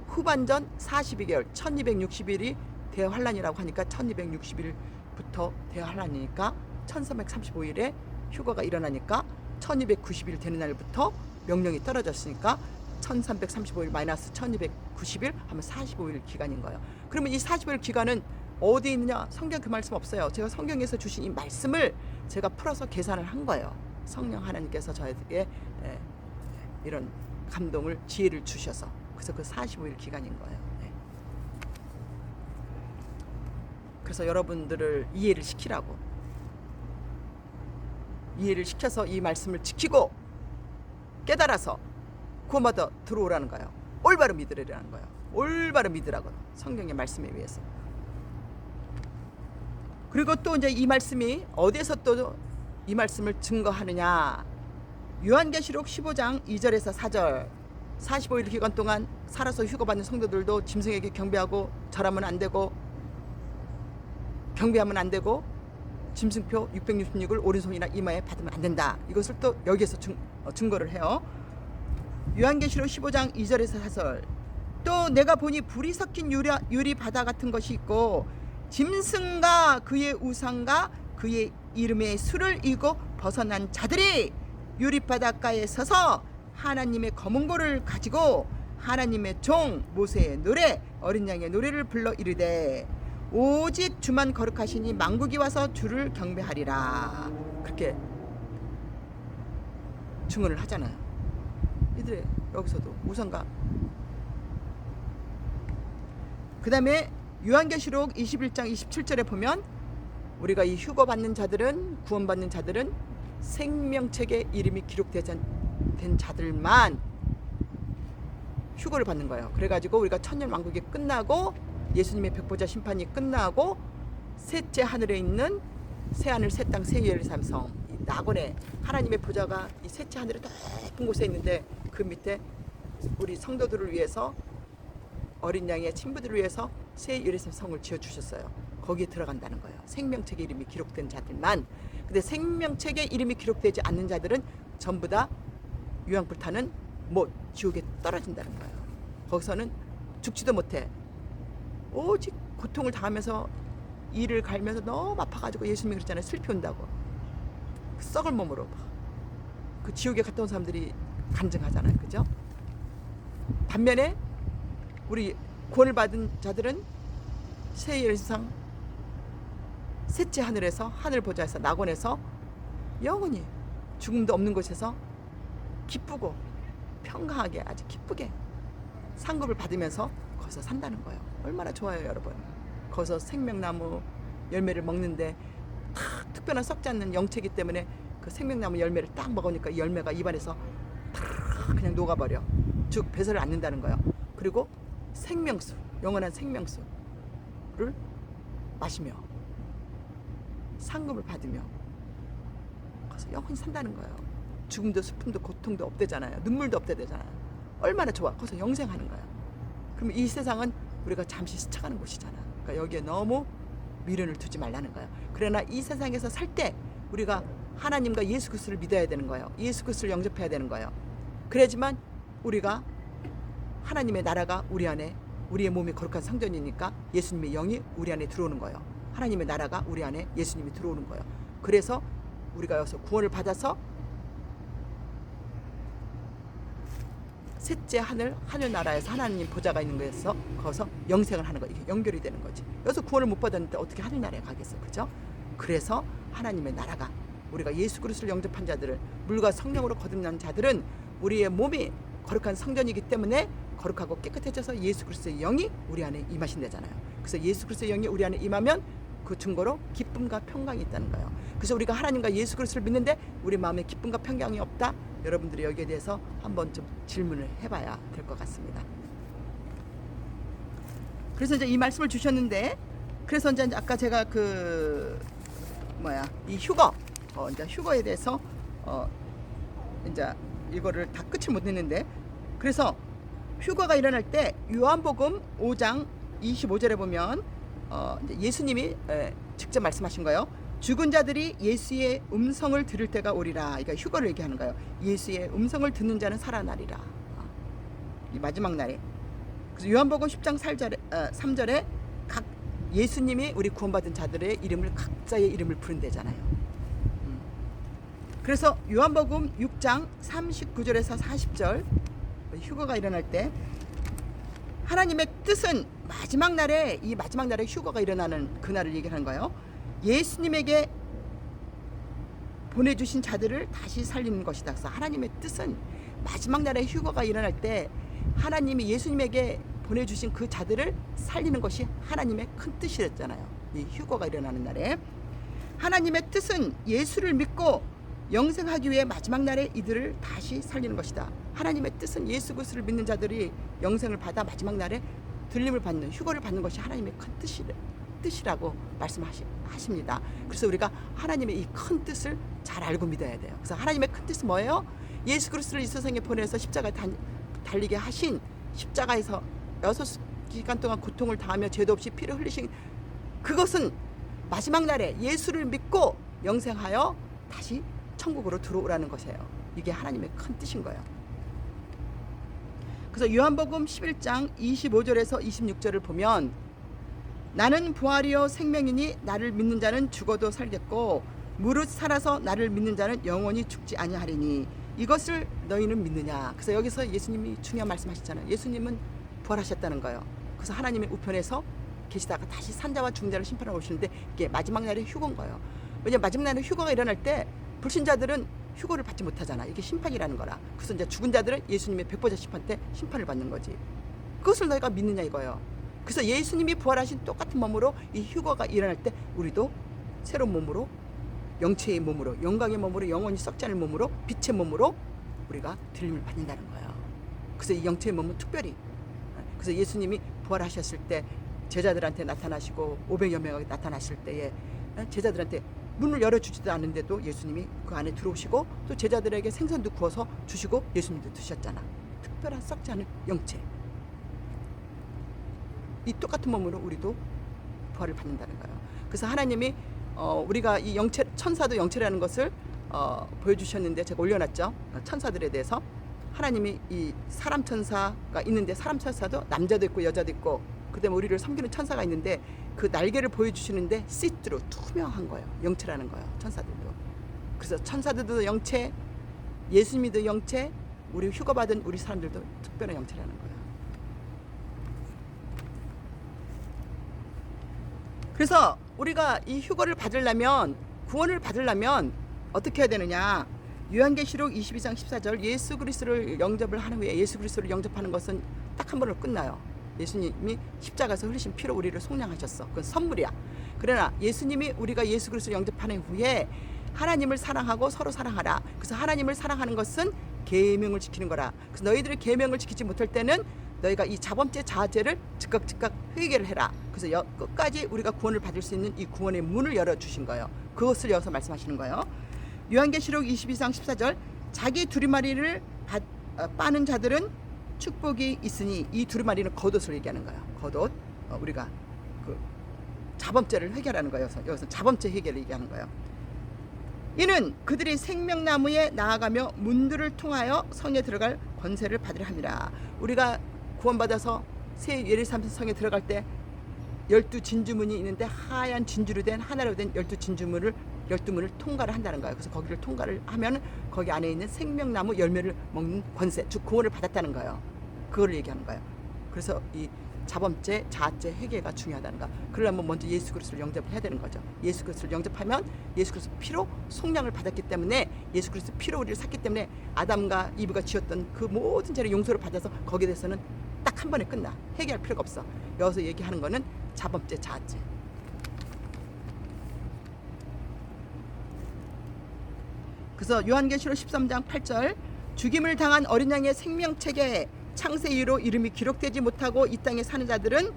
후반전 42개월 1260일이 대환란이라고 하니까 1260일부터 대환란이니까 1335일에 휴거가 일어나니까 1290일 되는 날부터 명령이 떨어졌으니까 1335일 마이너스 1290일 하면 45일 기간인 거예요. 그러면 이 45일 기간은 어디 있느냐? 성경 그 말씀 없어요. 제가 성경에서 주신 이 말씀을 제가 풀어서 계산을 한 거예요. 성령 하나님께서 저에게 이런 감동을, 지혜를 주셔서. 그래서 그 45일 기간인 거예요. 그래서 여러분들을 이해를 시키라고. 이해를 시켜서 이 말씀을 지키고 깨달아서 구원받아 들어오라는 거예요. 올바로 믿으라는 거예요. 올바로 믿으라고. 성경의 말씀에 의해서. 그리고 또 이제 이 말씀이 어디에서 또 이 말씀을 증거하느냐. 요한계시록 15장 2절에서 4절. 45일 기간 동안 살아서 휴거받는 성도들도 짐승에게 경배하고 절하면 안 되고 경배하면 안 되고 짐승표 666을 오른손이나 이마에 받으면 안 된다. 이것을 또 여기에서 증거를 해요. 요한계시록 15장 2절에서 4절. 또 내가 보니 불이 섞인 유리 바다 같은 것이 있고 짐승과 그의 우상과 그의 이름의 수를 이고 벗어난 자들이 유리 바닷가에 서서 하나님의 검은 고를 가지고 하나님의 종 모세의 노래 어린 양의 노래를 불러 이르되 오직 주만 거룩하시니 만국이 와서 주를 경배하리라. 그렇게 증언을 하잖아요. 이들의 여기서도 우상과. 그 다음에 요한계시록 21장 27절에 보면 우리가 이 휴거받는 자들은, 구원받는 자들은 생명책에 이름이 기록된 자들만 휴거를 받는 거예요. 그래가지고 우리가 천년왕국이 끝나고 예수님의 백보자 심판이 끝나고 셋째 하늘에 있는 새하늘 새땅 새예루살렘성 낙원에 하나님의 보좌가 이 셋째 하늘에 높은 곳에 있는데 그 밑에 우리 성도들을 위해서 어린 양의 친부들을 위해서 새 예루살렘 성을 지어주셨어요. 거기에 들어간다는 거예요. 생명책에 이름이 기록된 자들만. 근데 생명책에 이름이 기록되지 않는 자들은 전부 다 유황불타는 못, 지옥에 떨어진다는 거예요. 거기서는 죽지도 못해. 오직 고통을 당하면서 이를 갈면서 너무 아파가지고 예수님이 그랬잖아요. 슬피 온다고. 그 썩을 몸으로 그 지옥에 갔다 온 사람들이 간증하잖아요. 그죠? 반면에 우리 구원을 받은 자들은 새 예루살렘 셋째 하늘에서 하늘 보좌에서 낙원에서 영원히 죽음도 없는 곳에서 기쁘고 평강하게 아주 기쁘게 상급을 받으면서 거기서 산다는 거예요. 얼마나 좋아요, 여러분. 거기서 생명나무 열매를 먹는데 특별한 썩지 않는 영체이기 때문에 그 생명나무 열매를 딱 먹으니까 이 열매가 입안에서 그냥 녹아버려. 즉 배설을 않는다는 거예요. 그리고 생명수, 영원한 생명수를 마시며 상급을 받으며 거기서 영원히 산다는 거예요. 죽음도 슬픔도 고통도 없대잖아요. 눈물도 없대잖아요. 얼마나 좋아. 거기서 영생하는 거예요. 그러면 이 세상은 우리가 잠시 스쳐가는 곳이잖아. 그러니까 여기에 너무 미련을 두지 말라는 거예요. 그러나 이 세상에서 살 때 우리가 하나님과 예수 그리스도를 믿어야 되는 거예요. 예수 그리스도를 영접해야 되는 거예요. 그래야지만 우리가 하나님의 나라가 우리 안에, 우리의 몸이 거룩한 성전이니까 예수님의 영이 우리 안에 들어오는 거예요. 하나님의 나라가 우리 안에 예수님이 들어오는 거예요. 그래서 우리가 여기서 구원을 받아서 셋째 하늘나라에서 하나님 보좌가 있는 거에서 거기서 영생을 하는 거, 이게 연결이 되는 거지. 여기서 구원을 못 받았는데 어떻게 하늘나라에 가겠어, 그죠? 그래서 하나님의 나라가, 우리가 예수 그리스도를 영접한 자들은, 물과 성령으로 거듭난 자들은 우리의 몸이 거룩한 성전이기 때문에 거룩하고 깨끗해져서 예수 그리스도의 영이 우리 안에 임하신다잖아요. 그래서 예수 그리스도의 영이 우리 안에 임하면 그 증거로 기쁨과 평강이 있다는 거예요. 그래서 우리가 하나님과 예수 그리스도를 믿는데 우리 마음에 기쁨과 평강이 없다? 여러분들이 여기에 대해서 한번 좀 질문을 해봐야 될 것 같습니다. 그래서 이제 이 말씀을 주셨는데, 그래서 이제 아까 제가 이 휴거, 이제 휴거에 대해서 이제 이거를 다 끝을 못 냈는데, 그래서 휴거가 일어날 때 요한복음 5장 25절에 보면 이제 예수님이 직접 말씀하신 거예요. 죽은 자들이 예수의 음성을 들을 때가 오리라. 그러니까 휴거를 얘기하는 거예요. 예수의 음성을 듣는 자는 살아나리라. 이 마지막 날에. 그래서 요한복음 10장 3절에 각 예수님이 우리 구원받은 자들의 이름을 각자의 이름을 부른대잖아요. 그래서 요한복음 6장 39절에서 40절 휴거가 일어날 때 하나님의 뜻은 마지막 날에, 이 마지막 날에 휴거가 일어나는 그날을 얘기하는 거예요. 예수님에게 보내주신 자들을 다시 살리는 것이다. 그래서 하나님의 뜻은 마지막 날에 휴거가 일어날 때 하나님이 예수님에게 보내주신 그 자들을 살리는 것이 하나님의 큰 뜻이었잖아요. 이 휴거가 일어나는 날에 하나님의 뜻은 예수를 믿고 영생하기 위해 마지막 날에 이들을 다시 살리는 것이다. 하나님의 뜻은 예수 그리스도를 믿는 자들이 영생을 받아 마지막 날에 들림을 받는, 휴거를 받는 것이 하나님의 큰 뜻이라고 말씀하십니다. 그래서 우리가 하나님의 이 큰 뜻을 잘 알고 믿어야 돼요. 그래서 하나님의 큰 뜻은 뭐예요? 예수 그리스도를 이 세상에 보내서 십자가에 달리게 하신, 십자가에서 6시간 동안 고통을 당하며 죄도 없이 피를 흘리신 그것은 마지막 날에 예수를 믿고 영생하여 다시 천국으로 들어오라는 것이에요. 이게 하나님의 큰 뜻인 거예요. 그래서 요한복음 11장 25절에서 26절을 보면 나는 부활이요 생명이니 나를 믿는 자는 죽어도 살겠고 무릇 살아서 나를 믿는 자는 영원히 죽지 아니하리니 이것을 너희는 믿느냐. 그래서 여기서 예수님이 중요한 말씀하셨잖아요. 예수님은 부활하셨다는 거예요. 그래서 하나님의 우편에서 계시다가 다시 산자와 죽은 자를 심판하러 오시는데 이게 마지막 날에 휴거인 거예요. 왜냐하면 마지막 날에 휴거가 일어날 때 불신자들은 휴거를 받지 못하잖아. 이게 심판이라는 거라. 그래서 이제 죽은 자들은 예수님의 백보자 심판 때 심판을 받는 거지. 그것을 너희가 믿느냐 이거예요. 그래서 예수님이 부활하신 똑같은 몸으로 이 휴거가 일어날 때 우리도 새로운 몸으로, 영체의 몸으로, 영광의 몸으로, 영원히 썩지 않을 몸으로, 빛의 몸으로 우리가 들림을 받는다는 거예요. 그래서 이 영체의 몸은 특별히, 그래서 예수님이 부활하셨을 때 제자들한테 나타나시고 500여 명에게 나타나실 때에 제자들한테 문을 열어주지도 않는데도 예수님이 그 안에 들어오시고 또 제자들에게 생선도 구워서 주시고 예수님도 드셨잖아. 특별한 썩지 않은 영체. 이 똑같은 몸으로 우리도 부활을 받는다는 거예요. 그래서 하나님이 우리가 이 영체, 천사도 영체라는 것을 보여주셨는데 제가 올려놨죠. 천사들에 대해서 하나님이 이 사람 천사가 있는데 사람 천사도 남자도 있고 여자도 있고 그다음에 우리를 섬기는 천사가 있는데 그 날개를 보여주시는데 시트로 투명한 거예요. 영체라는 거예요. 천사들도. 그래서 천사들도 영체, 예수님도 영체, 우리 휴거받은 우리 사람들도 특별한 영체라는 거예요. 그래서 우리가 이 휴거를 받으려면, 구원을 받으려면 어떻게 해야 되느냐. 요한계시록 22장 14절 예수 그리스도를 영접을 하는 후에, 예수 그리스도를 영접하는 것은 딱 한 번으로 끝나요. 예수님이 십자가에서 흘리신 피로 우리를 속량하셨어. 그건 선물이야. 그러나 예수님이 우리가 예수 그리스도를 영접하는 후에 하나님을 사랑하고 서로 사랑하라. 그래서 하나님을 사랑하는 것은 계명을 지키는 거라. 그래서 너희들이 계명을 지키지 못할 때는 너희가 이 자범죄 자아죄를 즉각 회개를 해라. 그래서 끝까지 우리가 구원을 받을 수 있는 이 구원의 문을 열어주신 거예요. 그것을 여기서 말씀하시는 거예요. 요한계시록 22장 14절 자기 두루마리를 빠는 자들은 축복이 있으니, 이 두루마리는 겉옷을 얘기하는 거야. 겉옷. 우리가 그 자범죄를 해결하는 거예요. 여기서 자범죄 해결을 얘기하는 거예요. 이는 그들이 생명나무에 나아가며 문들을 통하여 성에 들어갈 권세를 받으려 함이라. 우리가 구원받아서 새 예루살렘 성에 들어갈 때 12진주문이 있는데 하얀 진주로 된, 하나로 된 12진주문을 12문을 통과를 한다는 거예요. 그래서 거기를 통과를 하면 거기 안에 있는 생명나무 열매를 먹는 권세, 즉 구원을 받았다는 거예요. 그거를 얘기하는 거예요. 그래서 이 자범죄, 자아죄 회개가 중요하다는 거. 그러려면 먼저 예수 그리스도를 영접을 해야 되는 거죠. 예수 그리스도를 영접하면 예수 그리스도 피로 속량을 받았기 때문에, 예수 그리스도 피로 우리를 샀기 때문에 아담과 이브가 지었던 그 모든 죄를 용서를 받아서 거기에 대해서는 딱 한 번에 끝나. 해결할 필요가 없어. 여기서 얘기하는 거는 자범죄, 자아죄. 그래서 요한계시록 13장 8절 죽임을 당한 어린 양의 생명책에 창세 이후로 이름이 기록되지 못하고 이 땅에 사는 자들은,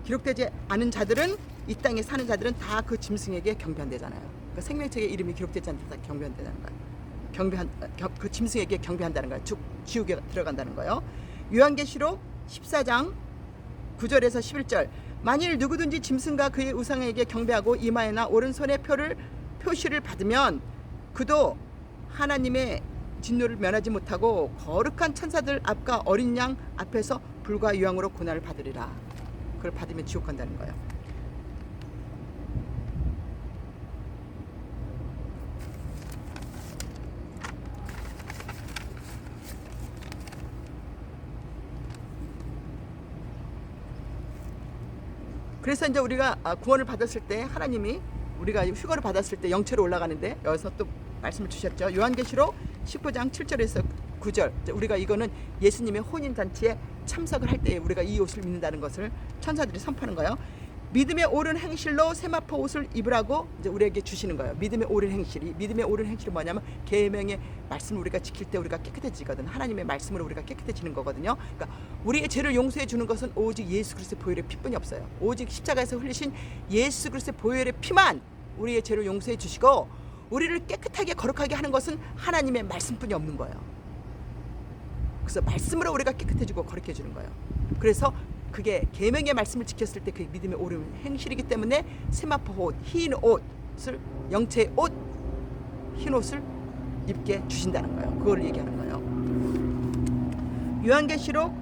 기록되지 않은 자들은, 이 땅에 사는 자들은 다 그 짐승에게 경배한대잖아요. 그러니까 생명책에 이름이 기록되지 않다 경배한다는 거예요. 그 짐승에게 경배한다는 거예요. 지옥에 들어간다는 거예요. 요한계시록 14장 9절에서 11절. 만일 누구든지 짐승과 그의 우상에게 경배하고 이마에나 오른손에 표시를 받으면 그도 하나님의 진노를 면하지 못하고 거룩한 천사들 앞과 어린 양 앞에서 불과 유황으로 고난을 받으리라. 그걸 받으면 지옥 간다는 거예요. 그래서 이제 우리가 구원을 받았을 때 하나님이 우리가 휴거를 받았을 때 영체로 올라가는데 여기서 또 말씀을 주셨죠. 요한계시록 19장 7절에서 9절. 우리가 이거는 예수님의 혼인잔치에 참석을 할 때 우리가 이 옷을 입는다는 것을 천사들이 선포하는 거예요. 믿음의 옳은 행실로 세마포 옷을 입으라고 이제 우리에게 주시는 거예요. 믿음의 옳은 행실이, 믿음의 옳은 행실이 뭐냐면 계명의 말씀을 우리가 지킬 때 우리가 깨끗해지거든. 하나님의 말씀으로 우리가 깨끗해지는 거거든요. 그러니까 우리의 죄를 용서해 주는 것은 오직 예수 그리스도의 보혈의 피뿐이 없어요. 오직 십자가에서 흘리신 예수 그리스도의 보혈의 피만 우리의 죄를 용서해 주시고 우리를 깨끗하게 거룩하게 하는 것은 하나님의 말씀뿐이 없는 거예요. 그래서 말씀으로 우리가 깨끗해지고 거룩해 주는 거예요. 그래서 그게 계명의 말씀을 지켰을 때 그게 믿음의 옳은 행실이기 때문에 세마포 옷, 흰 옷을, 영체의 옷, 흰 옷을 입게 주신다는 거예요. 그걸 얘기하는 거예요. 요한계시록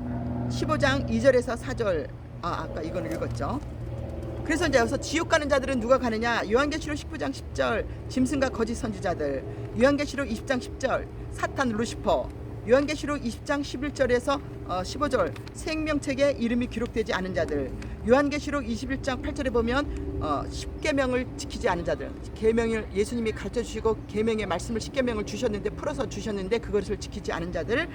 15장 2절에서 4절. 아까 이거는 읽었죠. 그래서 이제 여기서 지옥 가는 자들은 누가 가느냐? 요한계시록 19장 10절 짐승과 거짓 선지자들, 요한계시록 20장 10절 사탄 루시퍼, 요한계시록 20장 11절에서 15절 생명책에 이름이 기록되지 않은 자들, 요한계시록 21장 8절에 보면 십계명을 지키지 않은 자들, 계명을 예수님이 가르쳐 주시고 계명의 말씀을 십계명을 주셨는데 풀어서 주셨는데 그것을 지키지 않은 자들,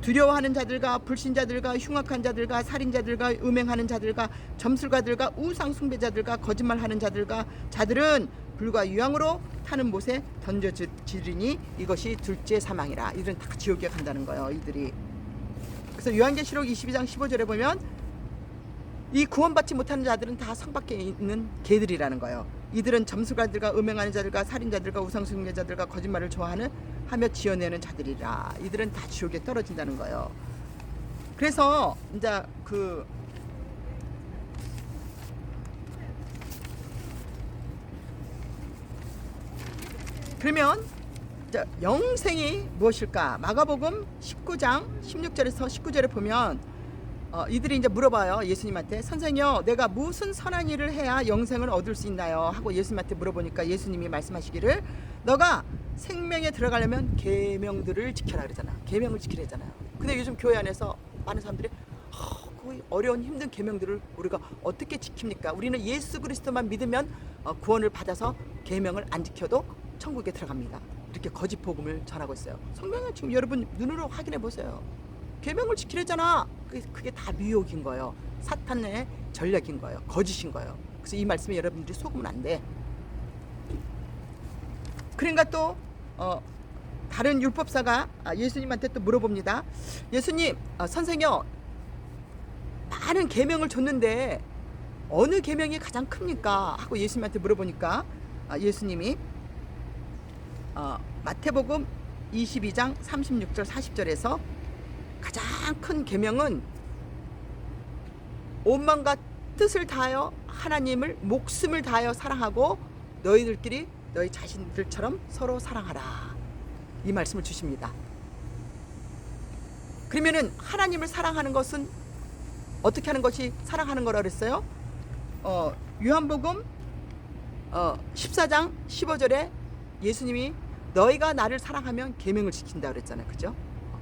두려워하는 자들과 불신자들과 흉악한 자들과 살인자들과 음행하는 자들과 점술가들과 우상 숭배자들과 거짓말하는 자들은 불과 유황으로 타는 못에 던져지리니 이것이 둘째 사망이라. 이들은 다 지옥에 간다는 거예요. 이들이. 그래서 요한계시록 22장 15절에 보면 이 구원받지 못하는 자들은 다 성 밖에 있는 개들이라는 거예요. 이들은 점술가들과 음행하는 자들과 살인자들과 우상숭배자들과 거짓말을 좋아하는 하며 지어내는 자들이라. 이들은 다 지옥에 떨어진다는 거예요. 그래서 이제 그러면 영생이 무엇일까? 마가복음 19장 16절에서 19절에 보면 이들이 이제 물어봐요. 예수님한테, 선생님요, 내가 무슨 선한 일을 해야 영생을 얻을 수 있나요? 하고 예수님한테 물어보니까 예수님이 말씀하시기를 너가 생명에 들어가려면 계명들을 지켜라 그러잖아. 계명을 지키라잖아요. 근데 요즘 교회 안에서 많은 사람들이 그 어려운 힘든 계명들을 우리가 어떻게 지킵니까? 우리는 예수 그리스도만 믿으면 구원을 받아서 계명을 안 지켜도 천국에 들어갑니다. 이렇게 거짓 복음을 전하고 있어요. 성경에 지금 여러분 눈으로 확인해 보세요. 계명을 지키려잖아. 그게 다 미혹인 거예요. 사탄의 전략인 거예요. 거짓인 거예요. 그래서 이 말씀에 여러분들이 속으면 안 돼. 그러니까 또 다른 율법사가 예수님한테 또 물어봅니다. 예수님, 선생님, 많은 계명을 줬는데 어느 계명이 가장 큽니까? 하고 예수님한테 물어보니까 예수님이 마태복음 22장 36절 40절에서 가장 큰 계명은 온 마음과 뜻을 다하여 하나님을 목숨을 다하여 사랑하고 너희들끼리 너희 자신들처럼 서로 사랑하라. 이 말씀을 주십니다. 그러면은 하나님을 사랑하는 것은 어떻게 하는 것이 사랑하는 거라 그랬어요? 요한복음 14장 15절에 예수님이 너희가 나를 사랑하면 계명을 지킨다 그랬잖아요. 그죠?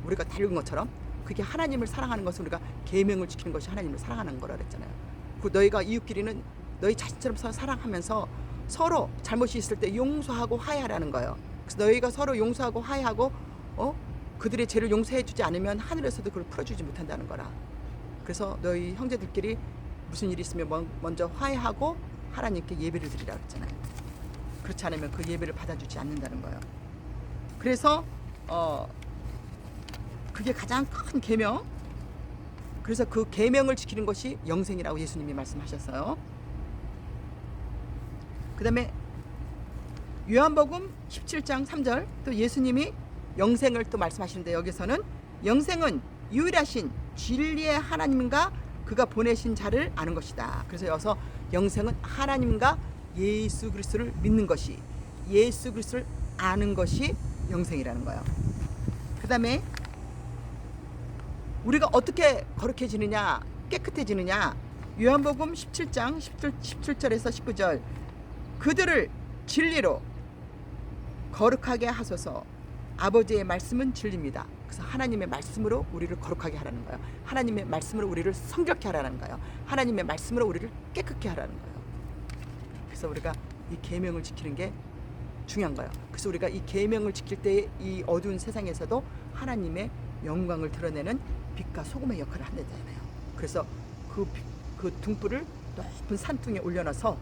우리가 다 읽은 것처럼 그게 하나님을 사랑하는 것은 우리가 계명을 지키는 것이 하나님을 사랑하는 거라 그랬잖아요. 그 너희가 이웃끼리는 너희 자신처럼 사랑하면서 서로 잘못이 있을 때 용서하고 화해하라는 거예요. 그래서 너희가 서로 용서하고 화해하고 그들의 죄를 용서해 주지 않으면 하늘에서도 그걸 풀어주지 못한다는 거라. 그래서 너희 형제들끼리 무슨 일이 있으면 먼저 화해하고 하나님께 예배를 드리라 그랬잖아요. 그렇지 않으면 그 예배를 받아주지 않는다는 거예요. 그래서 그게 가장 큰 계명. 그래서 그 계명을 지키는 것이 영생이라고 예수님이 말씀하셨어요. 그 다음에 요한복음 17장 3절 또 예수님이 영생을 또 말씀하시는데 여기서는 영생은 유일하신 진리의 하나님과 그가 보내신 자를 아는 것이다. 그래서 여기서 영생은 하나님과 예수 그리스도를 믿는 것이, 예수 그리스도를 아는 것이 영생이라는 거예요. 그 다음에 우리가 어떻게 거룩해지느냐, 깨끗해지느냐, 요한복음 17장 17절에서 19절 그들을 진리로 거룩하게 하소서. 아버지의 말씀은 진리입니다. 그래서 하나님의 말씀으로 우리를 거룩하게 하라는 거예요. 하나님의 말씀으로 우리를 성결케 하라는 거예요. 하나님의 말씀으로 우리를 깨끗게 하라는 거예요. 그래서 우리가 이 계명을 지키는 게 중요한 거예요. 그래서 우리가 이 계명을 지킬 때 이 어두운 세상에서도 하나님의 영광을 드러내는 빛과 소금의 역할을 한다잖아요. 그래서 그 등불을 높은 산등에 올려놔서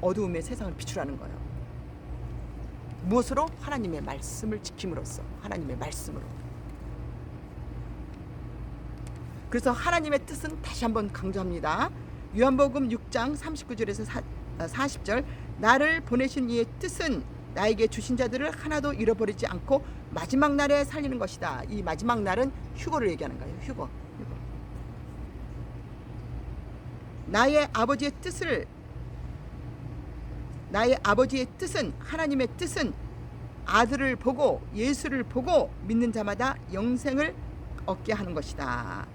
어두움의 세상을 비추라는 거예요. 무엇으로? 하나님의 말씀을 지킴으로써, 하나님의 말씀으로. 그래서 하나님의 뜻은 다시 한번 강조합니다. 요한복음 6장 39절에서 40절 나를 보내신 이의 뜻은 나에게 주신 자들을 하나도 잃어버리지 않고 마지막 날에 살리는 것이다. 이 마지막 날은 휴거를 얘기하는 거예요. 휴거. 나의 아버지의 뜻은, 하나님의 뜻은 아들을 보고 예수를 보고 믿는 자마다 영생을 얻게 하는 것이다.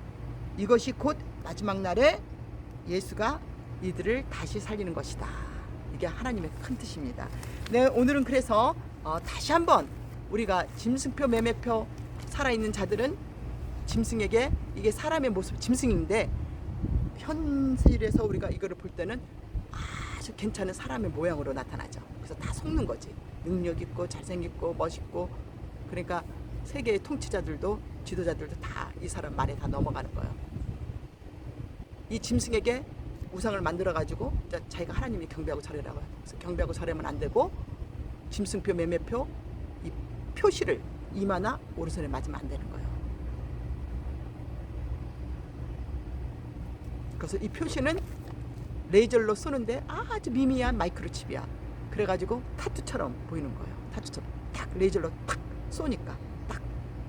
이것이 곧 마지막 날에 예수가 이들을 다시 살리는 것이다. 이게 하나님의 큰 뜻입니다. 네, 오늘은 그래서 다시 한번 우리가 짐승표 매매표 살아있는 자들은 짐승에게, 이게 사람의 모습 짐승인데 현실에서 우리가 이거를 볼 때는 아주 괜찮은 사람의 모양으로 나타나죠. 그래서 다 속는 거지. 능력 있고 잘생겼고 멋있고. 그러니까 세계의 통치자들도 지도자들도 다 이 사람 말에 다 넘어가는 거예요. 이 짐승에게 우상을 만들어 가지고 자기가 하나님이 경배하고 절하라고 해요. 그래서 경배하고 절하면 안 되고 짐승표 매매표 이 표시를 이마나 오른손에 맞으면 안 되는 거예요. 그래서 이 표시는 레이저로 쏘는데 아주 미미한 마이크로칩이야. 그래가지고 타투처럼 보이는 거예요. 타투처럼 딱 레이저로 탁 쏘니까 딱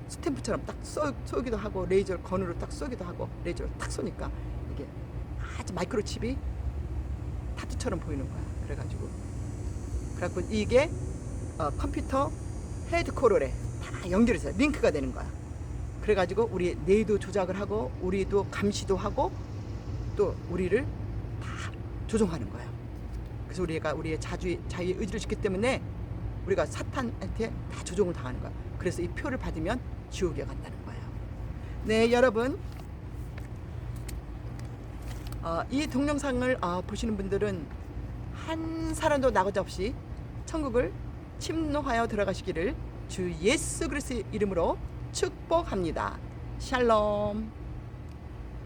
스탬프처럼 딱 쏘기도 하고 레이저 건으로 딱 쏘기도 하고 레이저로 딱 쏘니까 이게 아주 마이크로칩이 타투처럼 보이는 거야. 그래가지고 이게 컴퓨터 헤드코어에 다 연결해서 링크가 되는 거야. 그래가지고 우리 뇌도 조작을 하고 우리도 감시도 하고 또 우리를 다 조종하는 거예요. 그래서 우리가 우리의 자유의 의지를 지키기 때문에 우리가 사탄한테 다 조종을 당하는 거야. 그래서 이 표를 받으면 지옥에 간다는 거예요. 네, 여러분, 이 동영상을 보시는 분들은 한 사람도 나고자 없이 천국을 침노하여 들어가시기를 주 예수 그리스도의 이름으로 축복합니다. 샬롬.